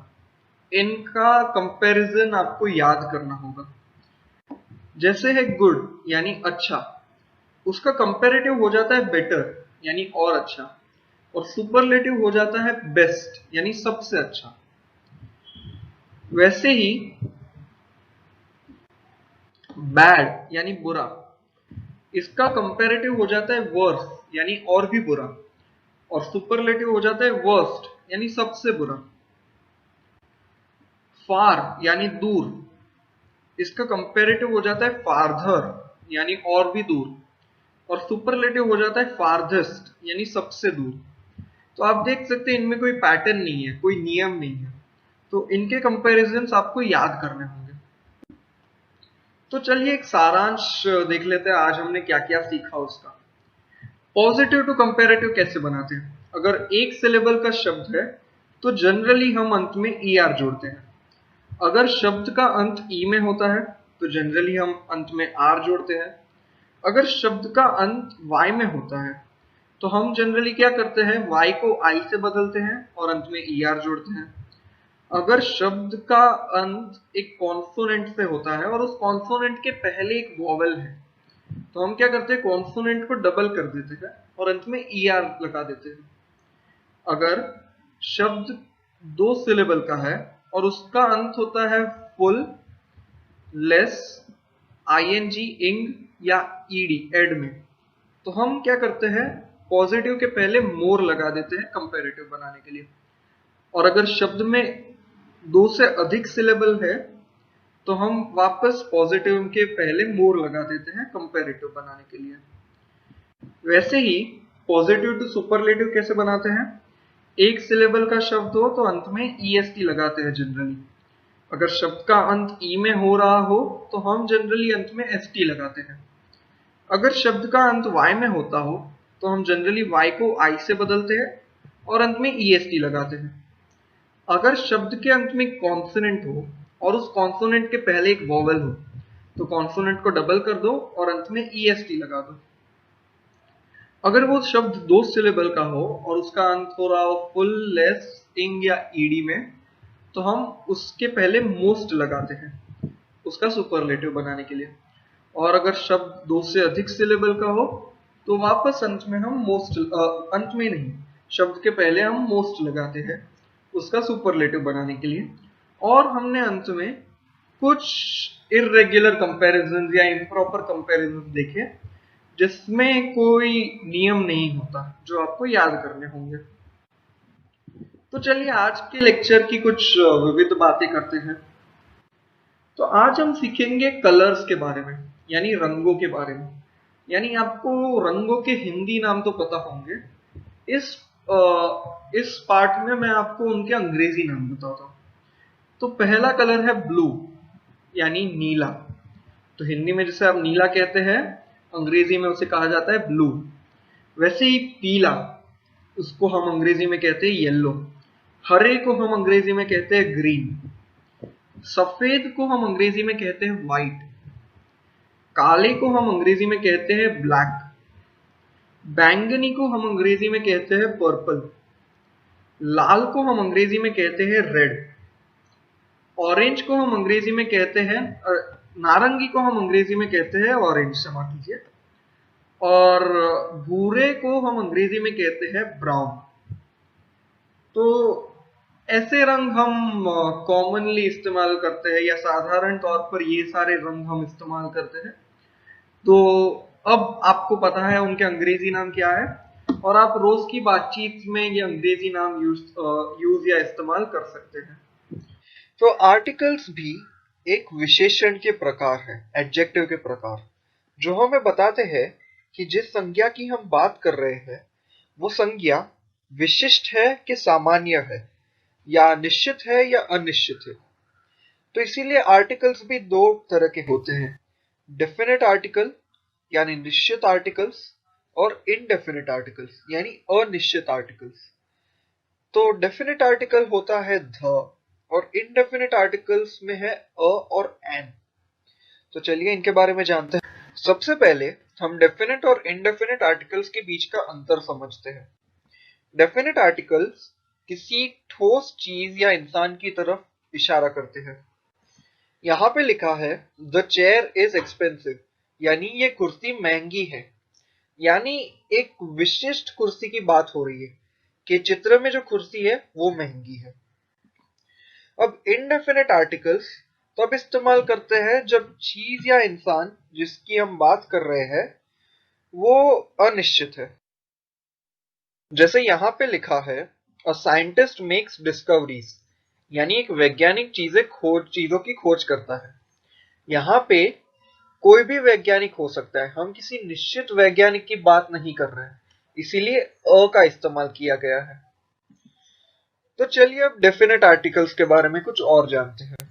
इनका कंपैरिजन आपको याद करना होगा। जैसे है गुड यानी अच्छा, उसका कंपैरेटिव हो जाता है बेटर यानी और अच्छा, और सुपरलेटिव हो जाता है बेस्ट यानी सबसे अच्छा। वैसे ही बैड यानी बुरा, इसका कंपैरेटिव हो जाता है वर्स यानी और भी बुरा, और सुपरलेटिव हो जाता है वर्स्ट यानी सबसे बुरा। फार यानी दूर, इसका कंपैरेटिव हो जाता है फारदर यानी और भी दूर, और सुपरलेटिव हो जाता है फारदेस्ट यानी सबसे दूर। तो आप देख सकते हैं इनमें कोई पैटर्न नहीं है, कोई नियम नहीं है, तो इनके कंपैरिजंस आपको याद करने होंगे। तो चलिए एक सारांश देख लेते हैं, आज हमने क्या क्या सीखा उसका। पॉजिटिव टू कंपैरेटिव कैसे बनाते हैं। अगर एक सिलेबल का शब्द है तो जनरली हम अंत में ER जोड़ते हैं। अगर शब्द का अंत ई में होता है तो जनरली हम अंत में R जोड़ते हैं। अगर शब्द का अंत Y में होता है तो हम जनरली क्या करते हैं, Y को I से बदलते हैं और अंत में ER जोड़ते हैं। अगर शब्द का अंत एक कॉन्सोनेंट से होता है और उस कॉन्सोनेंट के पहले एक वॉवेल है तो हम क्या करते हैं, कॉन्सोनेंट को डबल कर देते हैं और अंत में ER लगा देते हैं। अगर शब्द 2 सिलेबल का है और उसका अंत होता है फुल, लेस, ING, इंग या ED एड में, तो हम क्या करते हैं, पॉजिटिव के पहले मोर लगा देते हैं कंपैरेटिव बनाने के लिए। और अगर शब्द में 2 से अधिक सिलेबल है तो हम वापस पॉजिटिव के पहले मोर लगा देते हैं कंपैरेटिव बनाने के लिए। वैसे ही पॉजिटिव टू सुपरलेटिव कैसे बनाते हैं, एक सिलेबल का शब्द हो तो अंत में EST लगाते हैं जनरली। अगर शब्द का अंत ई में हो रहा हो तो हम जनरली अंत में ST लगाते हैं। अगर शब्द का अंत Y में होता हो तो हम जनरली Y को I से बदलते हैं और अंत में EST लगाते हैं। अगर शब्द के अंत में कॉन्सोनेंट हो और उस कॉन्सोनेंट के पहले एक वॉवेल हो तो कॉन्सोनेंट को डबल कर दो और अंत में EST लगा दो। अगर वो शब्द 2 सिलेबल का हो और उसका अंत हो रहा हो फुल, लेस, इंग या ED में तो हम उसके पहले मोस्ट लगाते हैं उसका सुपरलेटिव बनाने के लिए। और अगर शब्द 2 से अधिक सिलेबल का हो तो वापस अंत में हम मोस्ट, अंत में नहीं, शब्द के पहले हम मोस्ट लगाते हैं उसका सुपरलेटिव बनाने के लिए। और हमने अंत में कुछ इर्रेगुलर कंपैरिजन या इम्प्रॉपर कंपैरिजन देखे जिसमें कोई नियम नहीं होता, जो आपको याद करने होंगे। तो चलिए आज के लेक्चर की कुछ विविध बातें करते हैं। तो आज हम सीखेंगे कलर्स के बारे में, यानी रंगों के बारे में। यानी आपको रंगों के हिंदी नाम तो पता होंगे, इस इस पार्ट में मैं आपको उनके अंग्रेजी नाम बताता हूँ। तो पहला कलर है ब्लू यानी नीला। तो हिंदी में जिसे आप नीला कहते हैं, अंग्रेजी में उसे कहा जाता है ब्लू। वैसे ही पीला, उसको हम अंग्रेजी में कहते हैं येलो। हरे को हम अंग्रेजी में कहते हैं ग्रीन। सफेद को हम अंग्रेजी में कहते हैं व्हाइट। काले को हम अंग्रेजी में कहते हैं ब्लैक। बैंगनी को हम अंग्रेजी में कहते हैं पर्पल। लाल को हम अंग्रेजी में कहते हैं रेड। ऑरेंज को हम अंग्रेजी में कहते हैं, नारंगी को हम अंग्रेजी में कहते हैं ऑरेंज, क्षमा कीजिए। और भूरे को हम अंग्रेजी में कहते हैं ब्राउन। तो ऐसे रंग हम कॉमनली इस्तेमाल करते हैं, या साधारण तौर पर ये सारे रंग हम इस्तेमाल करते हैं। तो अब आपको पता है उनके अंग्रेजी नाम क्या है, और आप रोज की बातचीत में ये अंग्रेजी नाम यूज या इस्तेमाल कर सकते हैं। तो आर्टिकल्स भी एक विशेषण के प्रकार है, एडजेक्टिव के प्रकार, जो हमें बताते हैं कि जिस संज्ञा की हम बात कर रहे हैं वो संज्ञा विशिष्ट है कि सामान्य है, या निश्चित है या अनिश्चित है। तो इसीलिए आर्टिकल्स भी 2 तरह के होते हैं, डेफिनेट आर्टिकल यानी निश्चित आर्टिकल्स, और इनडेफिनेट आर्टिकल्स यानी अनिश्चित आर्टिकल्स। तो डेफिनेट आर्टिकल होता है ध, और इनडेफिनेट आर्टिकल्स में है अ और एन। तो चलिए इनके बारे में जानते हैं। सबसे पहले हम डेफिनेट और इनडेफिनेट आर्टिकल्स के बीच का अंतर समझते हैं। डेफिनेट आर्टिकल्स किसी ठोस चीज या इंसान की तरफ इशारा करते हैं। यहाँ पे लिखा है द चेयर इज एक्सपेंसिव, यानी ये कुर्सी महंगी है, यानी एक विशिष्ट कुर्सी की बात हो रही है कि चित्र में जो कुर्सी है वो महंगी है। अब इनडेफिनेट आर्टिकल्स तब इस्तेमाल करते हैं जब चीज या इंसान जिसकी हम बात कर रहे हैं वो अनिश्चित है। जैसे यहाँ पे लिखा है अ साइंटिस्ट मेक्स डिस्कवरीज, यानी एक वैज्ञानिक चीजों की खोज करता है। यहाँ पे कोई भी वैज्ञानिक हो सकता है, हम किसी निश्चित वैज्ञानिक की बात नहीं कर रहे हैं, इसीलिए अ का इस्तेमाल किया गया है। तो चलिए अब डेफिनेट आर्टिकल्स के बारे में कुछ और जानते हैं।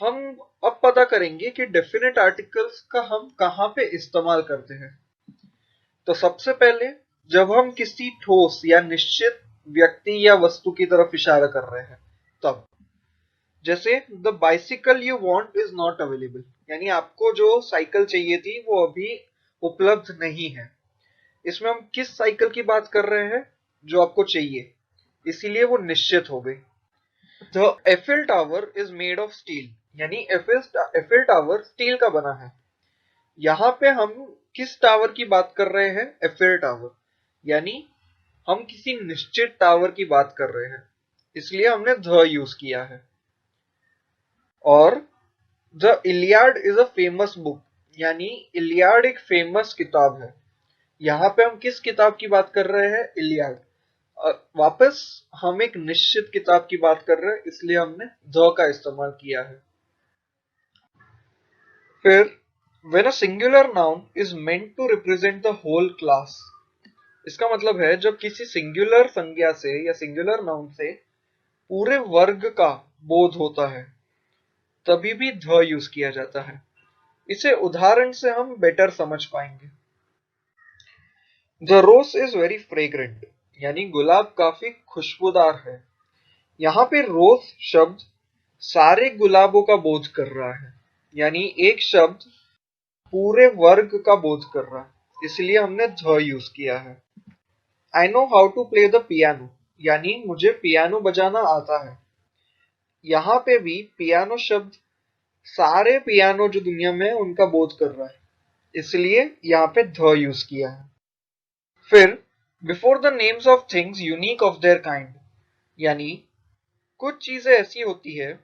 हम अब पता करेंगे कि डेफिनेट आर्टिकल्स का हम कहाँ पे इस्तेमाल करते हैं। तो सबसे पहले जब हम किसी ठोस या निश्चित व्यक्ति या वस्तु की तरफ इशारा कर रहे हैं तब, जैसे the bicycle you want is not available, यानी आपको जो साइकिल चाहिए थी वो अभी उपलब्ध नहीं है। इसमें हम किस साइकिल की बात कर रहे हैं जो आपको चाहिए, इसीलिए वो निश्चित हो गई। The Eiffel tower is made of steel, यानी एफिल टावर स्टील का बना है। यहाँ पे हम किस टावर की बात कर रहे हैं, एफिल टावर, यानी हम किसी निश्चित टावर की बात कर रहे हैं, इसलिए हमने द यूज किया है। और the Iliad is a famous book, यानी इलियाड एक फेमस किताब है। यहाँ पे हम किस किताब की बात कर रहे हैं, इलियाड। वापस हम एक निश्चित किताब की बात कर रहे हैं, इसलिए हमने द का इस्तेमाल किया है। फिर when a singular noun is meant to represent the whole class, इसका मतलब है जब किसी सिंगुलर संज्ञा से या सिंगुलर नाउन से पूरे वर्ग का बोध होता है तभी भी द यूज किया जाता है। इसे उदाहरण से हम बेटर समझ पाएंगे। The rose is very fragrant, यानी गुलाब काफी खुशबूदार है। यहाँ पे रोज शब्द सारे गुलाबों का बोध कर रहा है, यानी एक शब्द पूरे वर्ग का बोध कर रहा है, इसलिए हमने द यूज किया है। I know how to play the piano, यानी मुझे पियानो बजाना आता है। यहाँ पे भी पियानो शब्द सारे पियानो जो दुनिया में है उनका बोध कर रहा है, इसलिए यहाँ पे द यूज किया है। फिर before the names of things unique of their kind, यानी कुछ चीजें ऐसी होती है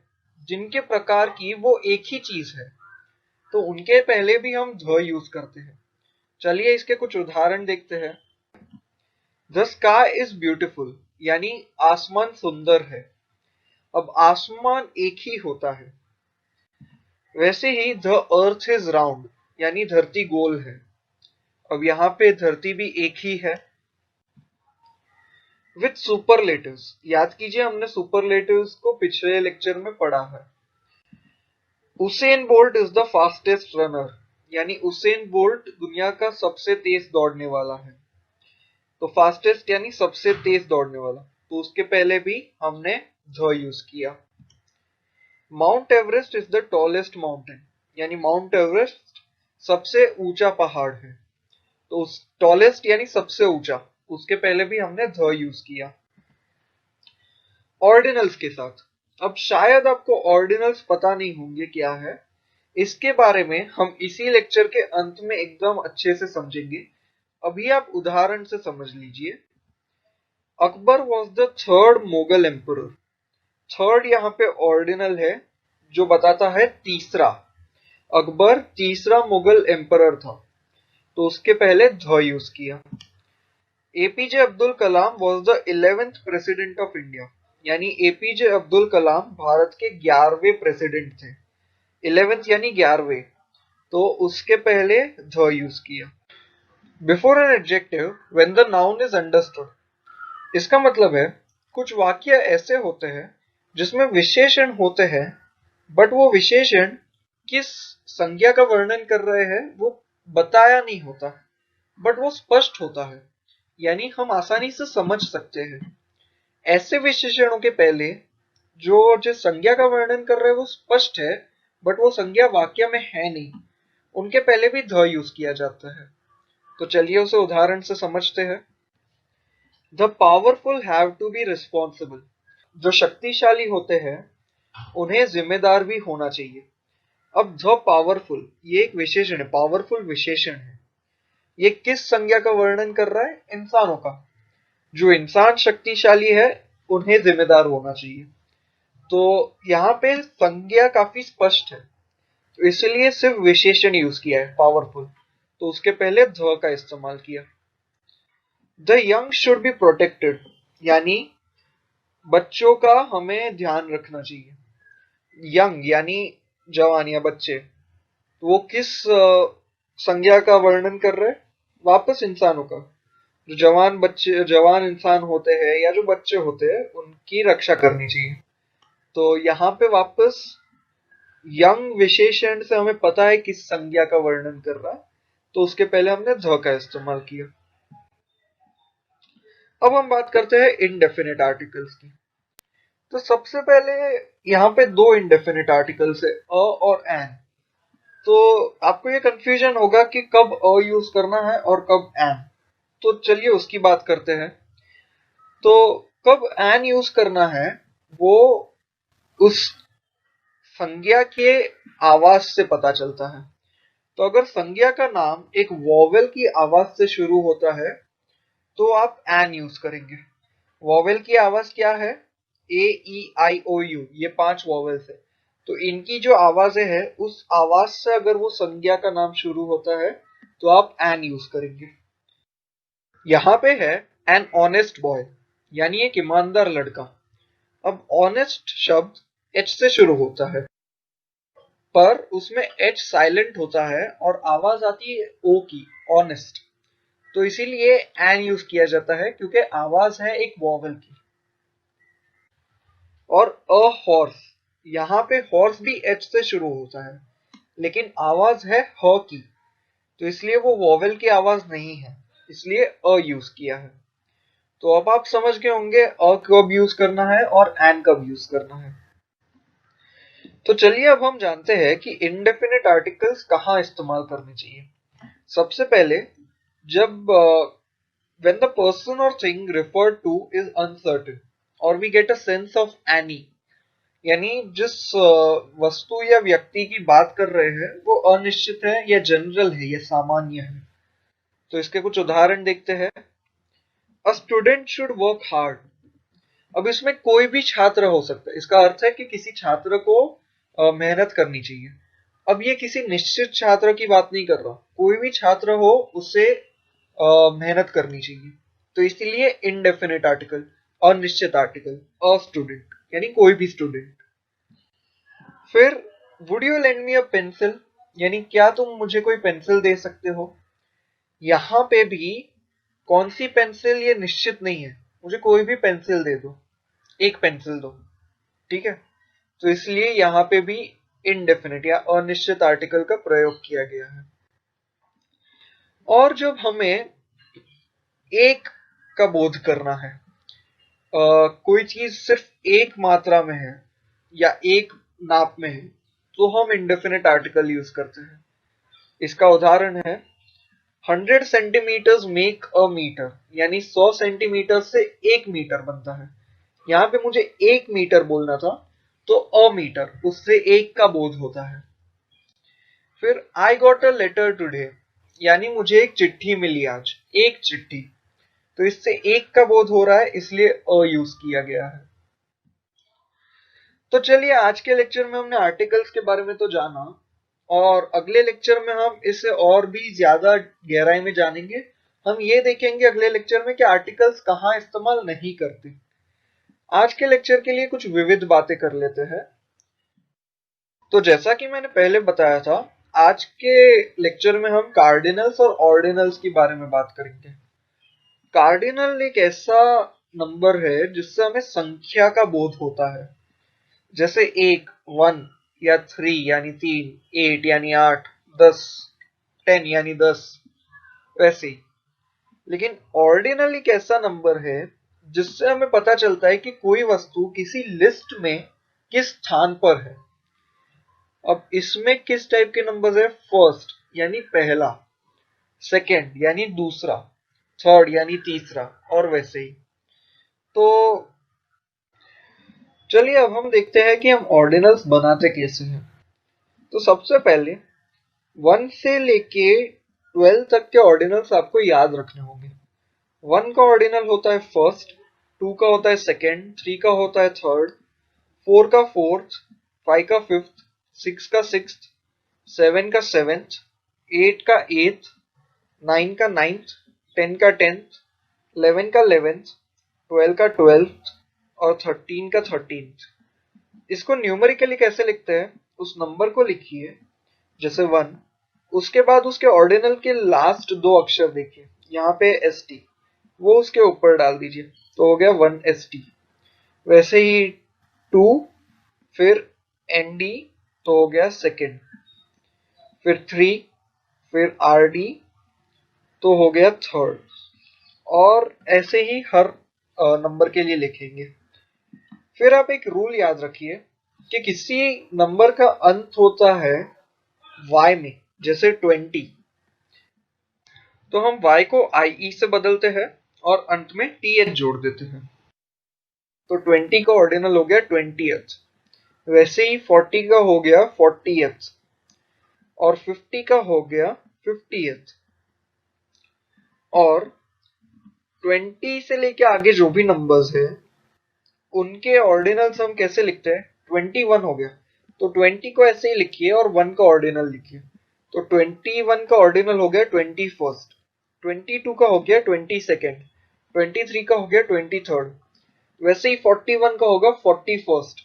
जिनके प्रकार की वो एक ही चीज है, तो उनके पहले भी हम द यूज करते हैं। चलिए इसके कुछ उदाहरण देखते हैं। द स्काई इज ब्यूटिफुल, यानी आसमान सुंदर है। अब आसमान एक ही होता है। वैसे ही द अर्थ इज राउंड, यानी धरती गोल है। अब यहाँ पे धरती भी एक ही है। विथ सुपरलेटिव्स, याद कीजिए हमने सुपरलेटिव्स को पिछले लेक्चर में पढ़ा है। Usain bolt is the fastest runner, यानी उसेन बोल्ट दुनिया का सबसे तेज दौड़ने वाला है। तो फास्टेस्ट यानी सबसे तेज दौड़ने वाला, तो उसके पहले भी हमने द यूज किया। Mount Everest is the tallest mountain, यानी माउंट एवरेस्ट सबसे ऊंचा पहाड़ है, तो उस टॉलेस्ट यानी सबसे ऊंचा, उसके पहले भी हमने द यूज किया। ऑर्डिनल्स के साथ, अब शायद आपको ऑर्डिनल्स पता नहीं होंगे क्या है, इसके बारे में हम इसी लेक्चर के अंत में एकदम अच्छे से समझेंगे। अभी आप उदाहरण से समझ लीजिए। Akbar was the third Mughal emperor, third यहाँ पे ऑर्डिनल है जो बताता है तीसरा। अकबर तीसरा मुगल एम्परर था, तो उसके पहले द यूज किया। APJ Abdul Kalam was the 11th president of India, यानी एपीजे अब्दुल कलाम भारत के 11वें प्रेसिडेंट थे। 11th यानी 11वें, तो उसके पहले द यूज किया। Before an adjective when the noun is understood, इसका मतलब है कुछ वाक्य ऐसे होते हैं जिसमें विशेषण होते हैं, बट वो विशेषण किस संज्ञा का वर्णन कर रहे हैं वो बताया नहीं होता, बट वो स्पष्ट होता है, यानी हम आसानी से समझ सकते हैं। ऐसे विशेषणों के पहले जो संज्ञा का वर्णन कर रहे हैं वो स्पष्ट है, बट वो संज्ञा वाक्य में है नहीं, उनके पहले भी द यूज किया जाता है। तो चलिए उसे उदाहरण से समझते हैं। The powerful have to be responsible, जो शक्तिशाली होते हैं उन्हें जिम्मेदार भी होना चाहिए। अब द पावरफुल, ये एक विशेषण है, पावरफुल विशेषण है। ये किस संज्ञा का वर्णन कर रहा है? इंसानों का। जो इंसान शक्तिशाली है उन्हें जिम्मेदार होना चाहिए। तो यहाँ पे संज्ञा काफी स्पष्ट है, तो इसलिए सिर्फ विशेषण यूज किया है पावरफुल, तो उसके पहले द का इस्तेमाल किया। The young should be protected, यानी बच्चों का हमें ध्यान रखना चाहिए। यंग यानी जवान या बच्चे, तो वो किस संज्ञा का वर्णन कर रहे हैं? वापस इंसानों का। जो जवान बच्चे, जवान इंसान होते हैं या जो बच्चे होते हैं, उनकी रक्षा करनी चाहिए। तो यहाँ पे वापस यंग विशेषण से हमें पता है किस संज्ञा का वर्णन कर रहा है, तो उसके पहले हमने ध का इस्तेमाल किया। अब हम बात करते हैं इनडेफिनेट आर्टिकल्स की। तो सबसे पहले यहाँ पे दो इनडेफिनेट आर्टिकल्स है, अ और एन। तो आपको ये कंफ्यूजन होगा कि कब अ यूज करना है और कब एन। तो चलिए उसकी बात करते हैं। तो कब एन यूज करना है वो उस संज्ञा के आवाज से पता चलता है। तो अगर संज्ञा का नाम एक वॉवेल की आवाज से शुरू होता है तो आप एन यूज करेंगे। वॉवेल की आवाज क्या है? ए, ई, आई, ओ, यू, ये 5 वॉवेल्स है। तो इनकी जो आवाजें हैं, उस आवाज से अगर वो संज्ञा का नाम शुरू होता है तो आप एन यूज करेंगे। यहाँ पे है एन ऑनेस्ट बॉय, यानी एक ईमानदार लड़का। अब ऑनेस्ट शब्द एच से शुरू होता है, पर उसमें एच साइलेंट होता है और आवाज आती है ओ की, ऑनेस्ट। तो इसीलिए एन यूज किया जाता है, क्योंकि आवाज है एक वॉवेल की। और अ हॉर्स, यहाँ पे हॉर्स भी एच से शुरू होता है, लेकिन आवाज है ह की, तो इसलिए वो वॉवेल की आवाज नहीं है, इसलिए अ यूज किया है। तो अब आप समझ गए होंगे अ कब यूज करना है और एन कब यूज करना है। तो चलिए अब हम जानते हैं कि इनडेफिनेट आर्टिकल्स कहाँ इस्तेमाल करने चाहिए। सबसे पहले जब when the person or thing referred to is uncertain or we get a sense of any, यानी जिस वस्तु या व्यक्ति की बात कर रहे हैं वो अनिश्चित है या जनरल है या सामान्य है। तो इसके कुछ उदाहरण देखते हैं। A student should work hard. अब इसमें कोई भी छात्र हो सकता है, इसका अर्थ है कि किसी छात्र को मेहनत करनी चाहिए। अब ये किसी निश्चित छात्र की बात नहीं कर रहा, कोई भी छात्र हो उसे मेहनत करनी चाहिए। तो इसीलिए इनडेफिनेट आर्टिकल, अनिश्चित आर्टिकल, अ स्टूडेंट यानी कोई भी स्टूडेंट। फिर would you lend me a pencil, यानी क्या तुम मुझे कोई पेंसिल दे सकते हो। यहाँ पे भी कौन सी पेंसिल ये निश्चित नहीं है, मुझे कोई भी पेंसिल दे दो, एक पेंसिल दो, ठीक है। तो इसलिए यहाँ पे भी इनडेफिनिट या अनिश्चित आर्टिकल का प्रयोग किया गया है। और जब हमें एक का बोध करना है, कोई चीज सिर्फ एक मात्रा में है या एक नाप में है, तो हम इंडेफिनिट आर्टिकल यूज करते हैं। इसका उदाहरण है 100 सेंटीमीटर्स मेक अ मीटर, यानी 100 सेंटीमीटर से 1 मीटर बनता है। यहाँ पे मुझे 1 मीटर बोलना था, तो अ मीटर, उससे एक का बोध होता है। फिर I got a letter today, यानी मुझे एक चिट्ठी मिली आज, एक चिट्ठी, तो इससे एक का बोध हो रहा है, इसलिए अ यूज किया गया है। तो चलिए आज के लेक्चर में हमने आर्टिकल्स के बारे में तो जाना, और अगले लेक्चर में हम इसे और भी ज्यादा गहराई में जानेंगे। हम ये देखेंगे अगले लेक्चर में कि आर्टिकल्स कहाँ इस्तेमाल नहीं करते। आज के लेक्चर के लिए कुछ विविध बातें कर लेते हैं। तो जैसा कि मैंने पहले बताया था, आज के लेक्चर में हम कार्डिनल्स और ऑर्डिनल्स के बारे में बात करेंगे। कार्डिनल एक ऐसा नंबर है जिससे हमें संख्या का बोध होता है, जैसे 1, 1 या 3 यानी 3, 8 यानी 8, 10, 10 यानी 10, वैसे ही। लेकिन ऑर्डिनल एक ऐसा नंबर है जिससे हमें पता चलता है कि कोई वस्तु किसी लिस्ट में किस स्थान पर है। अब इसमें किस टाइप के नंबर्स है? फर्स्ट यानी पहला, सेकंड यानी दूसरा, थर्ड यानी तीसरा, और वैसे ही। तो चलिए अब हम देखते हैं कि हम ऑर्डिनल्स बनाते कैसे हैं। तो सबसे पहले 1 से लेके 12 तक के ऑर्डिनल्स आपको याद रखने होंगे। 1 का ऑर्डिनल होता है फर्स्ट, 2 का होता है सेकेंड, 3 का होता है थर्ड, 4 का फोर्थ, 5 का फिफ्थ, 6 का सिक्स्थ, 7 का सेवेंथ, 8 का एट्थ, 9 का नाइन्थ, 10 का टेंथ, 11 का 11th, 12 का 12th और 13 का 13th। इसको न्यूमेरिकली कैसे लिखते हैं? उस नंबर को लिखिए जैसे 1, उसके बाद उसके ऑर्डिनल के लास्ट 2 अक्षर देखिए, यहाँ पे ST, वो उसके ऊपर डाल दीजिए तो हो गया 1ST। वैसे ही 2, फिर ND तो हो गया सेकेंड, फिर 3, फिर RD तो हो गया थर्ड, और ऐसे ही हर नंबर के लिए लिखेंगे। फिर आप एक रूल याद रखिए कि किसी नंबर का अंत होता है y में, जैसे 20, तो हम y को IE से बदलते हैं और अंत में TH जोड़ देते हैं। तो 20 का ऑर्डिनल हो गया 20th, वैसे ही 40 का हो गया 40th और 50 का हो गया 50th। और 20 से लेके आगे जो भी नंबर्स है उनके ऑर्डिनल्स हम कैसे लिखते हैं? 21 हो गया तो 20 को ऐसे ही लिखिए और 1 का ऑर्डिनल लिखिए। तो 21 का ऑर्डिनल हो गया 21st, 22 का हो गया 22nd, 23 का हो गया 23rd, वैसे ही 41 का होगा 41st,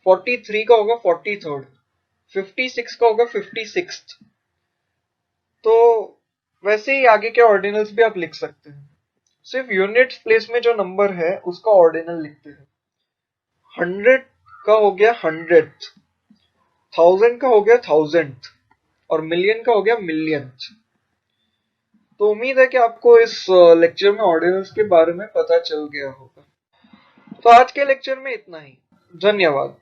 43 का होगा 43rd, 56 का होगा 56th। तो वैसे ही आगे के ऑर्डिनल्स भी आप लिख सकते हैं। सिर्फ यूनिट्स प्लेस में जो नंबर है उसका ऑर्डिनल लिखते हैं। 100 का हो गया 100th, 1000 का हो गया 1000th और मिलियन का हो गया मिलियंथ। तो उम्मीद है कि आपको इस लेक्चर में ऑर्डिनल्स के बारे में पता चल गया होगा। तो आज के लेक्चर में इतना ही। धन्यवाद।